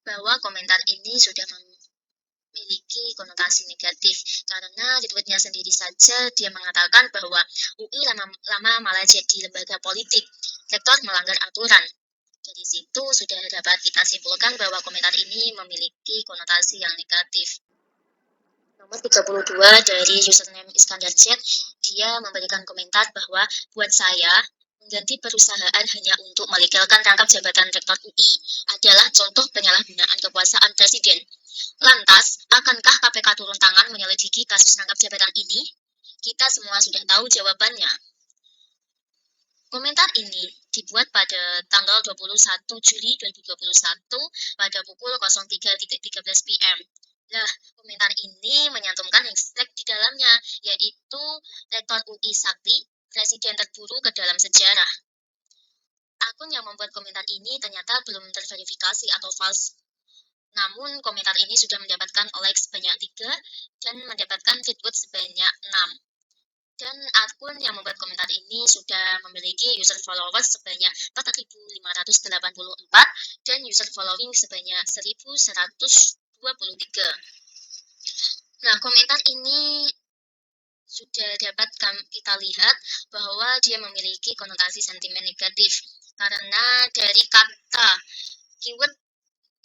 [SPEAKER 2] bahwa komentar ini sudah memiliki konotasi negatif karena di tweetnya sendiri saja dia mengatakan bahwa UI lama-lama malah jadi lembaga politik, rektor melanggar aturan. Dari situ sudah dapat kita simpulkan bahwa komentar ini memiliki konotasi yang negatif. Nomor 32 dari username Iskandar Z, dia memberikan komentar bahwa buat saya, mengganti perusahaan hanya untuk melegalkan rangkap jabatan rektor UI adalah contoh penyalahgunaan kekuasaan presiden. Lantas, akankah KPK turun tangan menyelidiki kasus rangkap jabatan ini? Kita semua sudah tahu jawabannya. Komentar ini dibuat pada tanggal 21 Juli 2021 pada pukul 03.13 PM. Nah, komentar ini menyantumkan hashtag di dalamnya, yaitu Rektor UI Sakti, Presiden terburuk ke dalam sejarah. Akun yang membuat komentar ini ternyata belum terverifikasi atau false. Namun, komentar ini sudah mendapatkan like sebanyak 3 dan mendapatkan retweet sebanyak 6. Dan akun yang membuat komentar ini sudah memiliki user followers sebanyak 4.584 dan user following sebanyak 1.123. Nah, komentar ini sudah dapat kita lihat bahwa dia memiliki konotasi sentimen negatif karena dari kata keyword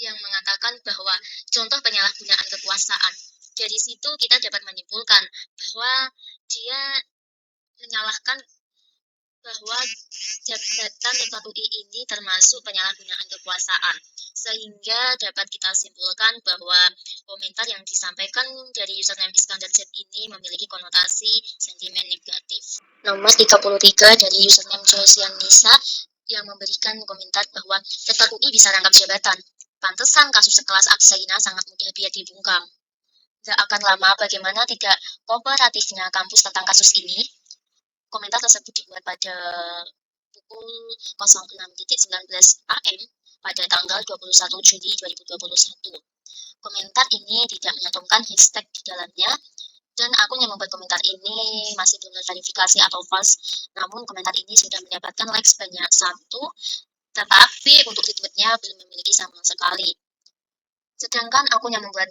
[SPEAKER 2] yang mengatakan bahwa contoh penyalahgunaan kekuasaan. Dari situ kita dapat menyimpulkan bahwa dia menyalahkan bahwa jabatan rektor UI ini termasuk penyalahgunaan kekuasaan, sehingga dapat kita simpulkan bahwa komentar yang disampaikan dari username Iskandar Z ini memiliki konotasi sentimen negatif. Nomor 33 dari username Josian Nisa yang memberikan komentar bahwa rektor UI bisa rangkap jabatan. Pantesan kasus sekelas Aksaina sangat mudah biar dibungkam. Gak akan lama bagaimana tidak kooperatifnya kampus tentang kasus ini. Komentar tersebut dibuat pada pukul 06.19 AM pada tanggal 21 Juli 2021. Komentar ini tidak menyantumkan hashtag di dalamnya, dan akun yang membuat komentar ini masih belum terverifikasi atau false. Namun komentar ini sudah mendapatkan like sebanyak 1, tetapi untuk retweetnya belum memiliki sama sekali. Sedangkan akun yang membuat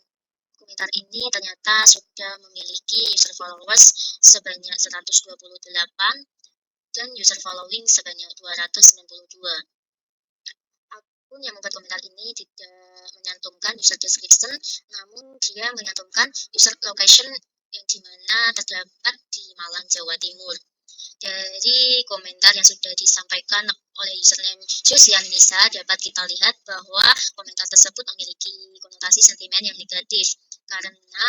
[SPEAKER 2] komentar ini ternyata sudah memiliki user followers sebanyak 128 dan user following sebanyak 292. Akun yang membuat komentar ini tidak menyantumkan user description, namun dia menyantumkan user location yang dimana terdapat di Malang, Jawa Timur. Dari komentar yang sudah disampaikan oleh username Josian Nisa dapat kita lihat bahwa komentar tersebut memiliki konotasi sentimen yang negatif karena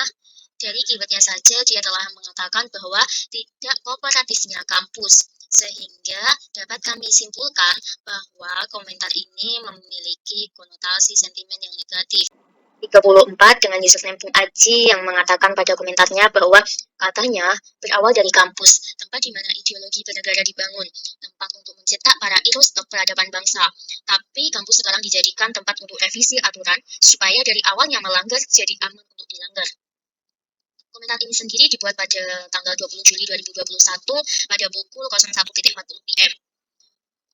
[SPEAKER 2] dari keywordnya saja dia telah mengatakan bahwa tidak kooperatifnya kampus, sehingga dapat kami simpulkan bahwa komentar ini memiliki konotasi sentimen yang negatif. 34 dengan username Bung Aji yang mengatakan pada komentarnya bahwa katanya berawal dari kampus, tempat di mana ideologi bernegara dibangun, tempat untuk mencetak para irostok peradaban bangsa. Tapi kampus sekarang dijadikan tempat untuk revisi aturan supaya dari awalnya melanggar jadi aman untuk dilanggar. Komentar ini sendiri dibuat pada tanggal 20 Juli 2021 pada pukul 01.40 PM.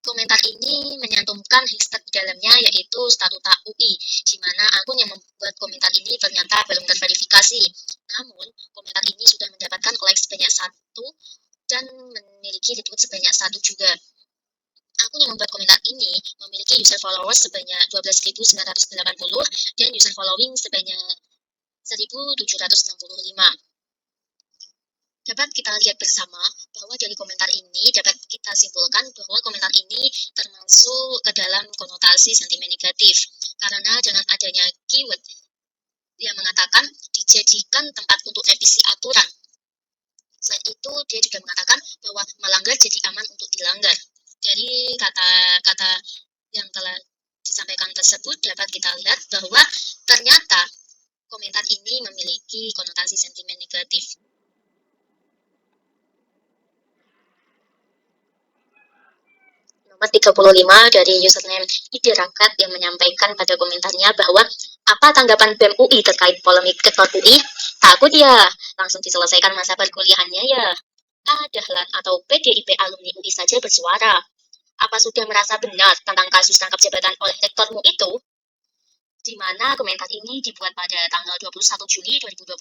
[SPEAKER 2] Komentar ini menyantumkan hashtag di dalamnya yaitu Statuta UI, di mana akun yang membuat komentar ini ternyata belum terverifikasi. Namun, komentar ini sudah mendapatkan like sebanyak 1 dan memiliki retweet sebanyak 1 juga. Akun yang membuat komentar ini memiliki user followers sebanyak 12.980 dan user following sebanyak 1.765. Dapat kita lihat bersama bahwa dari komentar ini dapat kita simpulkan bahwa komentar ini termasuk ke dalam konotasi sentimen negatif. Karena dengan adanya keyword yang mengatakan dijadikan tempat untuk revisi aturan. Selain itu, dia juga mengatakan bahwa melanggar jadi aman untuk dilanggar. Dari kata-kata yang telah disampaikan tersebut dapat kita lihat bahwa ternyata komentar ini memiliki konotasi sentimen negatif. Nomor 35 dari username Ide Rakat yang menyampaikan pada komentarnya bahwa apa tanggapan BEM UI terkait polemik rektor UI? Takut ya, langsung diselesaikan masa perkuliahannya ya. Dahlan atau PDIP alumni UI saja bersuara. Apa sudah merasa benar tentang kasus rangkap jabatan oleh rektormu itu? Di mana komentar ini dibuat pada tanggal 21 Juli 2021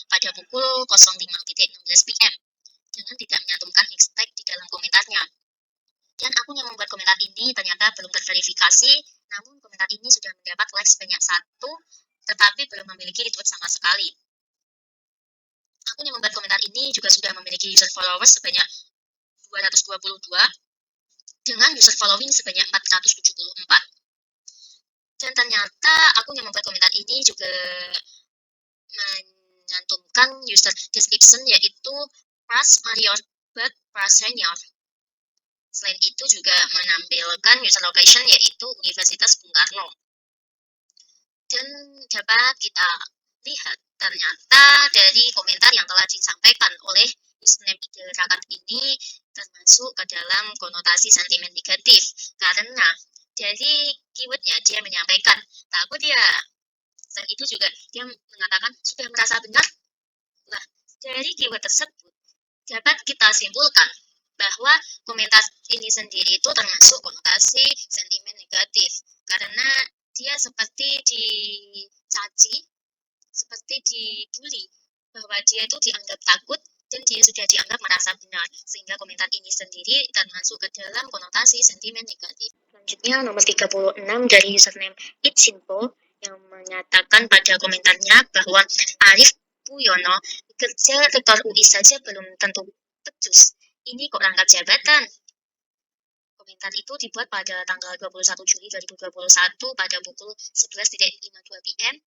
[SPEAKER 2] pada pukul 05.16 PM. Dengan tidak menyantumkan hashtag di dalam komentarnya. Dan akun yang membuat komentar ini ternyata belum terverifikasi, namun komentar ini sudah mendapat like sebanyak 1, tetapi belum memiliki retweet sama sekali. Akun yang membuat komentar ini juga sudah memiliki user followers sebanyak 222, dengan user following sebanyak 474. Dan ternyata akun yang membuat komentar ini juga menyantumkan user description yaitu Pras Marior Bud Pras Senior. Selain itu juga menampilkan user location yaitu Universitas Bung Karno. Dan dapat kita lihat ternyata dari komentar yang telah disampaikan oleh username Ide Rakat ini termasuk ke dalam konotasi sentimen negatif. Karena dari keywordnya dia menyampaikan takut ya. Selain itu juga dia mengatakan sudah merasa benar. Nah, dari keyword tersebut dapat kita simpulkan bahwa komentar ini sendiri itu termasuk konotasi sentimen negatif karena dia seperti dicaci, seperti dibully bahwa dia itu dianggap takut dan dia sudah dianggap merasa benar sehingga komentar ini sendiri termasuk ke dalam konotasi sentimen negatif. Selanjutnya nomor 36 dari username itsinfo yang menyatakan pada komentarnya bahwa Arif Puyono kerja rektor UI saja belum tentu becus. Ini kok rangkap jabatan? Komentar itu dibuat pada tanggal 21 Juli 2021 pada pukul 11.52 PM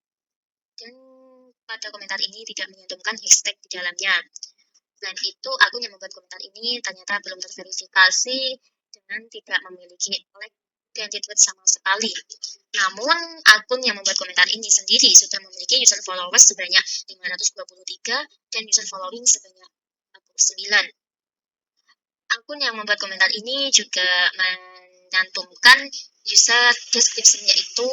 [SPEAKER 2] dan pada komentar ini tidak menyantumkan hashtag di dalamnya. Selain itu, akun yang membuat komentar ini ternyata belum terverifikasi dengan tidak memiliki like dan retweet sama sekali. Namun, akun yang membuat komentar ini sendiri sudah memiliki user followers sebanyak 523 dan user following sebanyak 49. Akun yang membuat komentar ini juga menyantumkan user description-nya itu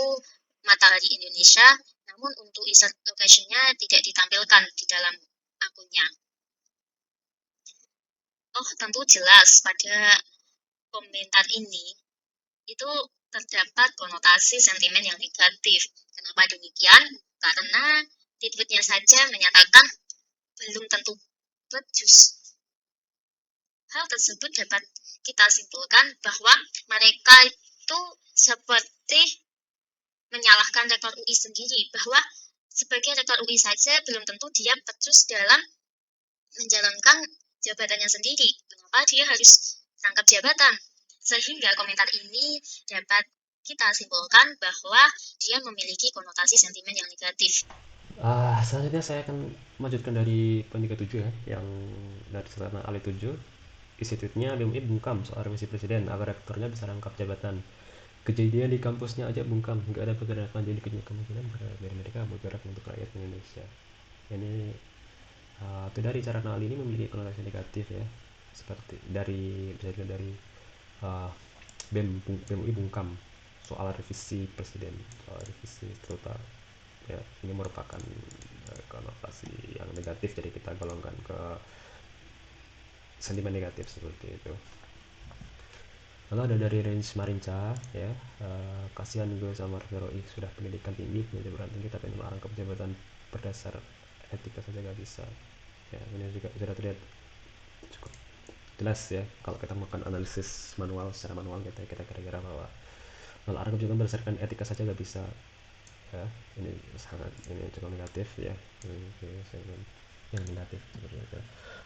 [SPEAKER 2] Matahari Indonesia, namun untuk user location-nya tidak ditampilkan di dalam akunnya. Oh, tentu jelas pada komentar ini itu terdapat konotasi sentimen yang negatif. Kenapa demikian? Karena tweet-nya saja menyatakan belum tentu becus. Hal tersebut dapat kita simpulkan bahwa mereka itu seperti menyalahkan rektor UI sendiri, bahwa sebagai rektor UI saja belum tentu dia becus dalam menjalankan jabatannya sendiri. Kenapa dia harus rangkap jabatan? Sehingga komentar ini dapat kita simpulkan bahwa dia memiliki konotasi sentimen yang negatif.
[SPEAKER 3] Selanjutnya saya akan melanjutkan dari poin 37 ya, yang dari Sultan Ali 7. Isi tweetnya BEM UI bungkam soal revisi presiden agar rektornya bisa rangkap jabatan. kejadian di kampusnya aja bungkam, nggak ada pergerakan, jadi kemungkinan dari mereka bergerak untuk rakyat Indonesia. Ini itu dari cara kenal ini memiliki konotasi negatif ya, seperti dari bisa dilihat dari BEM UI bungkam soal revisi presiden, soal revisi terutama ya, ini merupakan konotasi yang negatif, jadi kita golongkan ke sentimen negatif seperti itu. Lalu ada dari Range Marinca ya, kasihan gue sama ROI sudah pendidikan tinggi, punya jabatan tinggi, tapi melarang ke jabatan berdasar etika saja gak bisa ya. Ini juga sudah terlihat cukup jelas ya kalau kita melakukan analisis manual, secara manual kita kira-kira bahwa melarang kebijakan berdasarkan etika saja gak bisa ya. Ini cukup negatif ya, yang negatif seperti itu.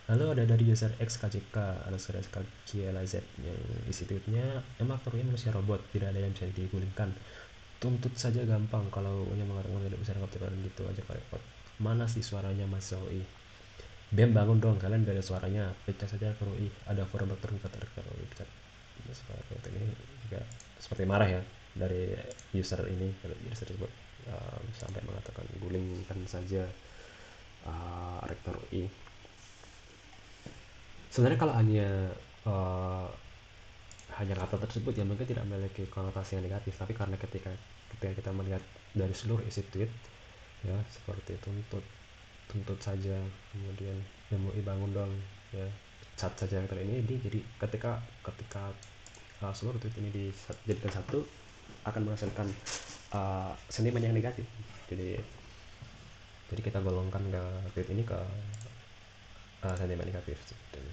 [SPEAKER 3] Lalu ada dari user XKJK underscore XKJLZ yang institutnya emang perlunya manusia robot, tidak ada yang bisa digulingkan, tuntut saja gampang, kalau hanya mengatakan tidak bisa rangkap jabatan gitu aja repot. Mana sih suaranya Mas Zoi? BEM bangun dong, kalian gak ada suaranya, pecah saja ROI, ada forum terbuka ROI pecat. Seperti ini juga seperti marah ya dari user ini, user tersebut sampai mengatakan gulingkan saja rektor UI. Sebenarnya kalau hanya kata tersebut ya mungkin tidak memiliki konotasi yang negatif, tapi karena ketika kita melihat dari seluruh isi tweet ya, seperti tuntut saja, kemudian MUI bangun dong ya, cat saja rektor ini, jadi ketika seluruh tweet ini dijadikan satu akan menghasilkan sentimen yang negatif, jadi kita golongkan ke tweet ini ke sentimen negatif seperti ini.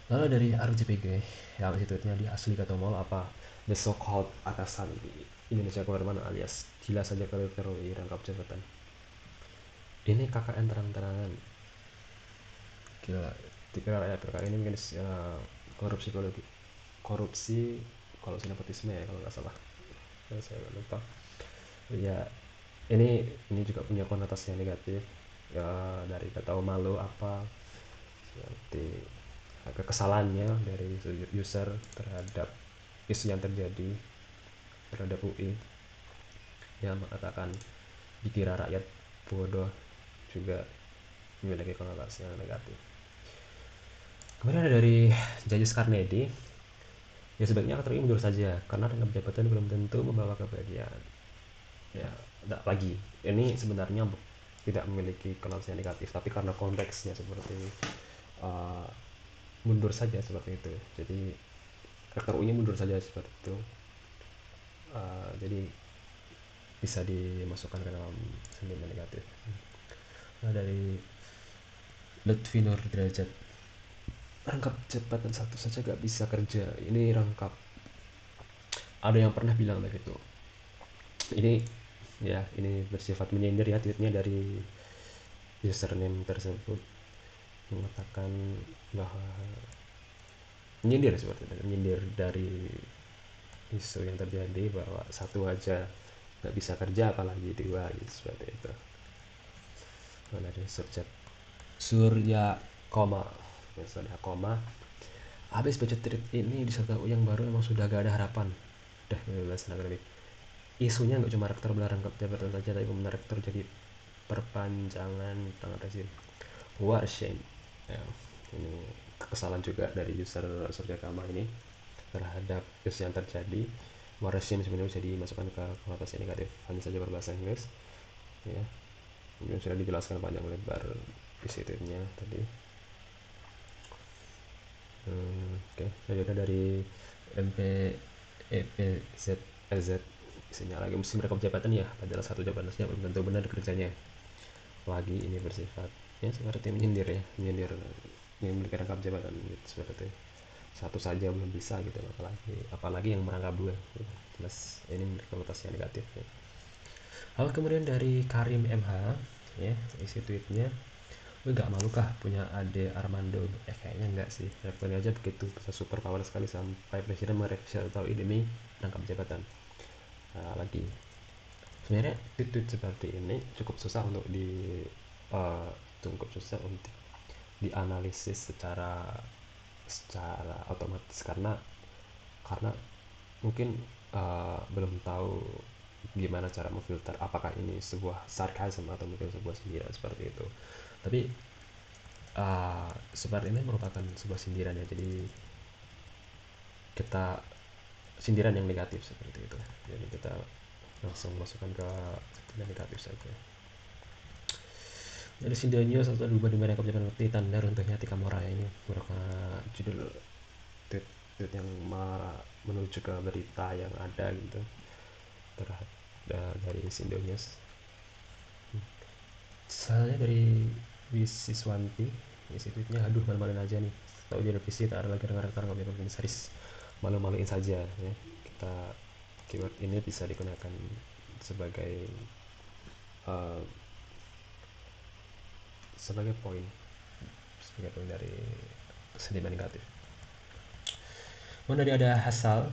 [SPEAKER 3] Lalu dari RJPG yang institutnya di asli Katomol apa the so called atasan di Indonesia kemana-mana alias gila saja kalau ROI rangkap jabatan. Ini KKN terang-terangan gila, dikira rakyat perkara ini mungkin korupsi kalau nepotisme ya kalau nggak salah, saya lupa ya. Ini juga punya konotasi yang negatif ya, dari kata malu apa seperti kekesalannya dari user terhadap isu yang terjadi terhadap UI yang mengatakan dikira rakyat bodoh, juga memiliki konotasi yang negatif. Kemudian ada dari Jayus Karnedi ya, sebaiknya rektor ini mundur saja karena rangkap jabatan belum tentu membawa kebahagiaan ya. Tidak lagi, ini sebenarnya tidak memiliki konotasi yang negatif, tapi karena konteksnya seperti mundur saja seperti itu, jadi rektor UI mundur saja seperti itu, jadi bisa dimasukkan ke dalam sentimen negatif. Nah, dari Lutfi Nur Derajat, rangkap jabatan satu saja gak bisa kerja, ini rangkap, ada yang pernah bilang begitu. Ini ya, ini bersifat menyindir ya, tweetnya dari username tersebut mengatakan bahwa menyindir seperti itu, menyindir dari isu yang terjadi bahwa satu aja nggak bisa kerja apalagi dua gitu, seperti itu. Mana ada Surya koma habis baca tweet ini disertai yang baru emang sudah gak ada harapan. Udah bebasan akademik. Isunya nggak cuma rektor rangkap jabatan saja, tapi pemenang rektor jadi perpanjangan tangan rezim. What a shame ya, ini kekesalan juga dari user Surya Kama ini terhadap isu yang terjadi. What a shame sebenarnya bisa dimasukkan ke konotasi negatif, hanya saja berbahasa Inggris ya. Kemudian sudah dijelaskan panjang lebar isi tweetnya tadi. Oke. Jadi ada dari MPEPZZ, isinya lagi musim rekap jabatan ya, padahal satu jabatan saja belum tentu benar kerjanya. Lagi ini bersifat ya seperti menyindir ya, menyindir yang memiliki rangkap jabatan gitu, seperti itu. Satu saja belum bisa gitu, apalagi yang merangkap dua gitu. Jelas ini konotasi yang negatif ya. Lalu kemudian dari Karim MH ya, isi tweetnya, lu gak malu kah punya ade Armando? Kayaknya enggak sih, rektornya aja begitu bisa super power sekali sampai presiden merevisi atau demi rangkap jabatan. Lagi sebenarnya tweet seperti ini cukup susah untuk susah untuk dianalisis secara otomatis, karena mungkin belum tahu gimana cara memfilter apakah ini sebuah sarkasm atau mungkin sebuah sindiran seperti itu. Tapi seperti ini merupakan sebuah sindiran ya, jadi kita sindiran yang negatif seperti itu, jadi kita langsung masukkan ke sentimen negatif saja. Dari sindirannya satu berubah di mana kebijakan ngerti tanda runtuhnya Tikamora. Ini merupakan judul tweet yang menuju ke berita yang ada gitu dari Sindonews. Soalnya dari Wisiswanti isi tweetnya, aduh malu-maluin aja nih, tahu di revisi tak ada lagi rektor nggak bisa komisaris, malu-maluin saja ya. Kita keyword ini bisa digunakan sebagai poin dari sentimen negatif. Kemudian ada Hasal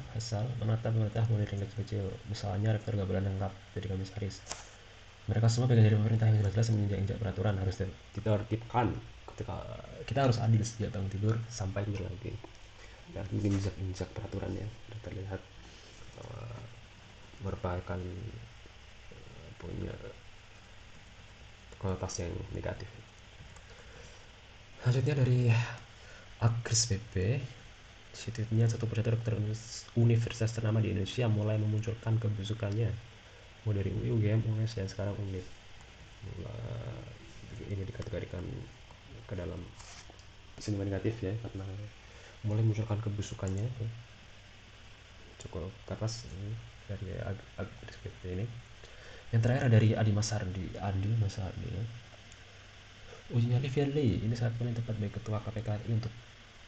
[SPEAKER 3] menata pemerintah mulai tingkat kecil, misalnya rektor nggak boleh lengkap jadi komisaris. Mereka semua bagian dari pemerintah yang jelas-jelas menginjak-injak peraturan, harus ditertibkan. Ketika kita harus adil sejak bangun tidur sampai tidur lagi. Dan menginjak-injak peraturannya sudah terlihat merupakan punya konotasi yang negatif. Selanjutnya dari Akris PP, situnya satu persatu dokter universitas ternama di Indonesia mulai memunculkan kebusukannya, mulai dari UI, UGM, UNES, dan sekarang UNIF. Ini dikategorikan ke dalam sentimen negatif ya, karena mulai munculkan kebusukannya. Cukup keras dari Akris PP ini. Yang terakhir dari Adi Masardi ya. Uji nyali Firly, ini saat paling tepat bagi ketua KPK untuk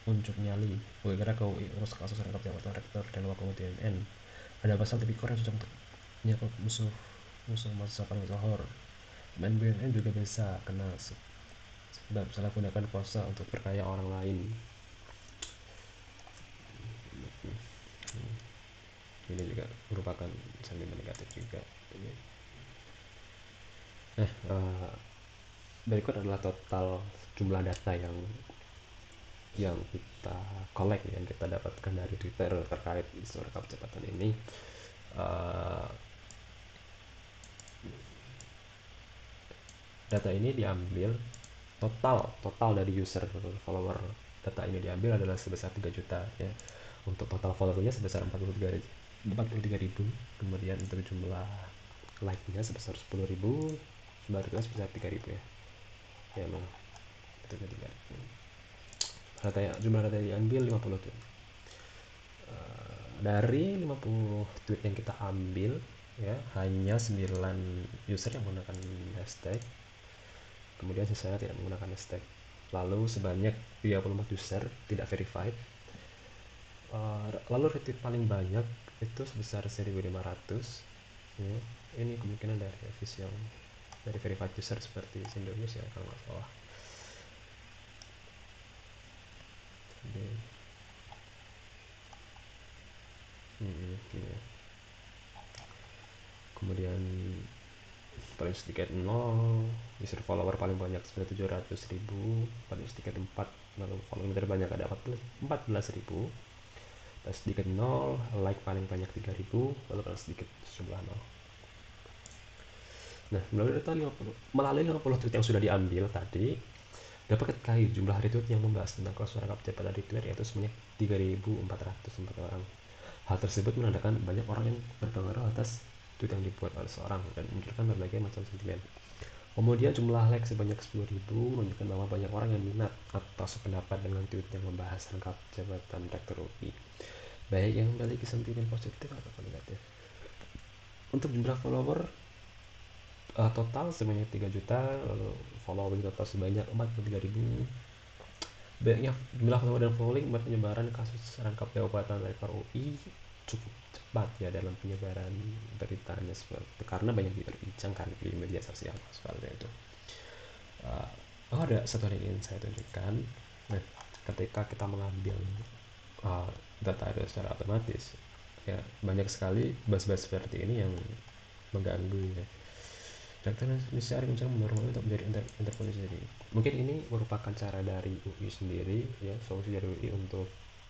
[SPEAKER 3] unjuk nyali gara-gara KUI urus kasus rangkap jabatan rektor dan wakil UMN. Ada pasal tipikor yang cocok untuk menyangkut musuh mahasiswa paling sohor. Main BUMN juga bisa kena sebab salah gunakan kuasa untuk berkaya orang lain. Ini juga merupakan sentimen negatif juga. Berikut adalah total jumlah data yang kita collect, yang kita dapatkan dari Twitter terkait isu rekap jabatan ini. Data ini diambil total dari user follower. Data ini diambil adalah sebesar 3 juta ya. Untuk total followernya sebesar 43.000. Kemudian untuk jumlah like-nya sebesar 10.000, jumlah retweet sebesar 3.000 ya. Ya memang itu 3.000. Jumlah data yang diambil 50 tweet. Dari 50 tweet yang kita ambil ya, hanya 9 user yang menggunakan hashtag, kemudian sisanya tidak menggunakan hashtag. Lalu sebanyak 34 user tidak verified. Lalu retweet paling banyak itu sebesar 1.500 ya. Ini kemungkinan dari official, dari verified user seperti Sindonews ya kalau nggak salah. Gini. Kemudian paling sedikit 0, user follower paling banyak sekitar 700.000, paling sedikit 4, lalu follower terbanyak ada 14.000, paling sedikit 0, like paling banyak 3.000, lalu paling sedikit jumlah 0. Nah, melalui 50 tweet yang sudah diambil tadi, dapat diketahui jumlah retweet yang membahas tentang kasus rangkap jabatan di Twitter yaitu sebanyak 3.404 orang. Hal tersebut menandakan banyak orang yang berpengaruh atas tweet yang dibuat oleh seorang dan menunjukkan berbagai macam sentimen. Kemudian jumlah like sebanyak 10.000 menunjukkan bahwa banyak orang yang minat atau sependapat dengan tweet yang membahas rangkap jabatan rektor UI, baik yang memiliki sentimen positif atau negatif. Untuk jumlah follower total sebanyak 3 juta, lalu follower total sebanyak 43.000. Banyaknya jumlah follower dan following buat penyebaran kasus rangkap jabatan rektor UI cukup cepat ya dalam penyebaran beritanya, seperti karena banyak diperbincangkan di media sosial seperti itu. Ada satu hal yang ingin saya tunjukkan. Nah, ketika kita mengambil data itu secara otomatis ya, banyak sekali buzz-buzz seperti ini yang mengganggu ya. Rektor Indonesia rencana mendorong untuk menjadi interkoneksi. Mungkin ini merupakan cara dari UI sendiri ya, solusi dari UI untuk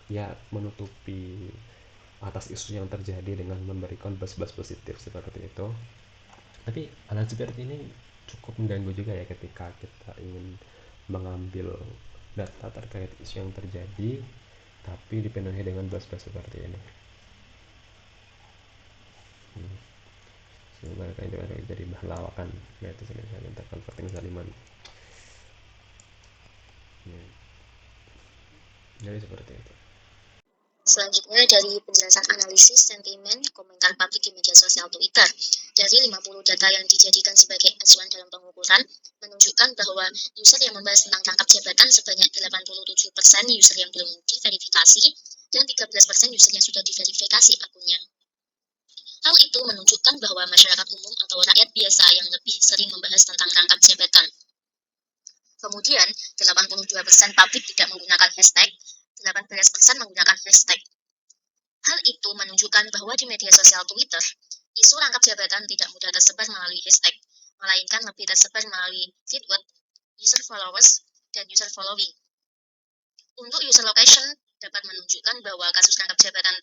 [SPEAKER 3] ya menutupi atas isu yang terjadi dengan memberikan buzz-buzz positif seperti itu. Tapi hal seperti ini cukup mengganggu juga ya ketika kita ingin mengambil data terkait isu yang terjadi tapi dipenuhi dengan buzz-buzz seperti ini. Sehingga mereka ini jadi bahan lawakan netizen yang terkonverting zaliman. Jadi seperti itu.
[SPEAKER 2] Selanjutnya dari penjelasan analisis sentimen komentar publik di media sosial Twitter. Dari 50 data yang dijadikan sebagai acuan dalam pengukuran, menunjukkan bahwa user yang membahas tentang rangkap jabatan sebanyak 87% user yang belum diverifikasi, dan 13% user yang sudah diverifikasi akunnya. Hal itu menunjukkan bahwa masyarakat umum atau rakyat biasa yang lebih sering membahas tentang rangkap jabatan. Kemudian, 82% publik tidak menggunakan hashtag, 18% menggunakan hashtag. Hal itu menunjukkan bahwa di media sosial Twitter, isu rangkap jabatan tidak mudah tersebar melalui hashtag, melainkan lebih tersebar melalui feed word, user followers, dan user following. Untuk user location dapat menunjukkan bahwa kasus rangkap jabatan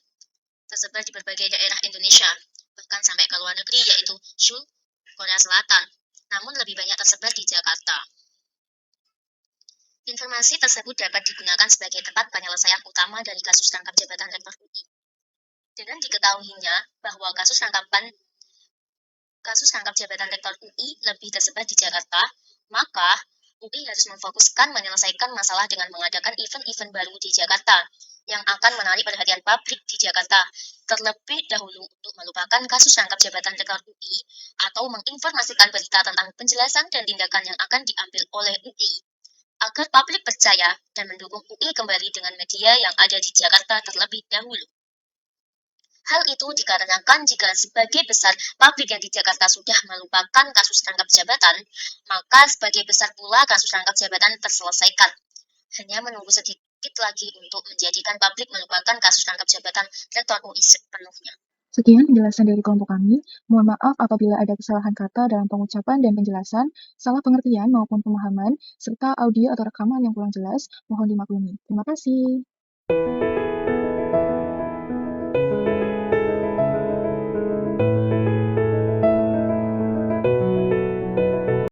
[SPEAKER 2] tersebar di berbagai daerah Indonesia, bahkan sampai ke luar negeri yaitu Seoul, Korea Selatan, namun lebih banyak tersebar di Jakarta. Informasi tersebut dapat digunakan sebagai tempat penyelesaian utama dari kasus rangkap jabatan Rektor UI. Dengan diketahuinya bahwa kasus rangkap jabatan Rektor UI lebih tersebar di Jakarta, maka UI harus memfokuskan menyelesaikan masalah dengan mengadakan event-event baru di Jakarta yang akan menarik perhatian publik di Jakarta, terlebih dahulu untuk melupakan kasus rangkap jabatan Rektor UI atau menginformasikan berita tentang penjelasan dan tindakan yang akan diambil oleh UI agar publik percaya dan mendukung UI kembali dengan media yang ada di Jakarta terlebih dahulu. Hal itu dikarenakan jika sebagai besar publik yang di Jakarta sudah melupakan kasus rangkap jabatan, maka sebagai besar pula kasus rangkap jabatan terselesaikan. Hanya menunggu sedikit lagi untuk menjadikan publik melupakan kasus rangkap jabatan Rektor UI sepenuhnya.
[SPEAKER 4] Sekian penjelasan dari kelompok kami. Mohon maaf apabila ada kesalahan kata dalam pengucapan dan penjelasan, salah pengertian maupun pemahaman, serta audio atau rekaman yang kurang jelas, mohon dimaklumi. Terima kasih.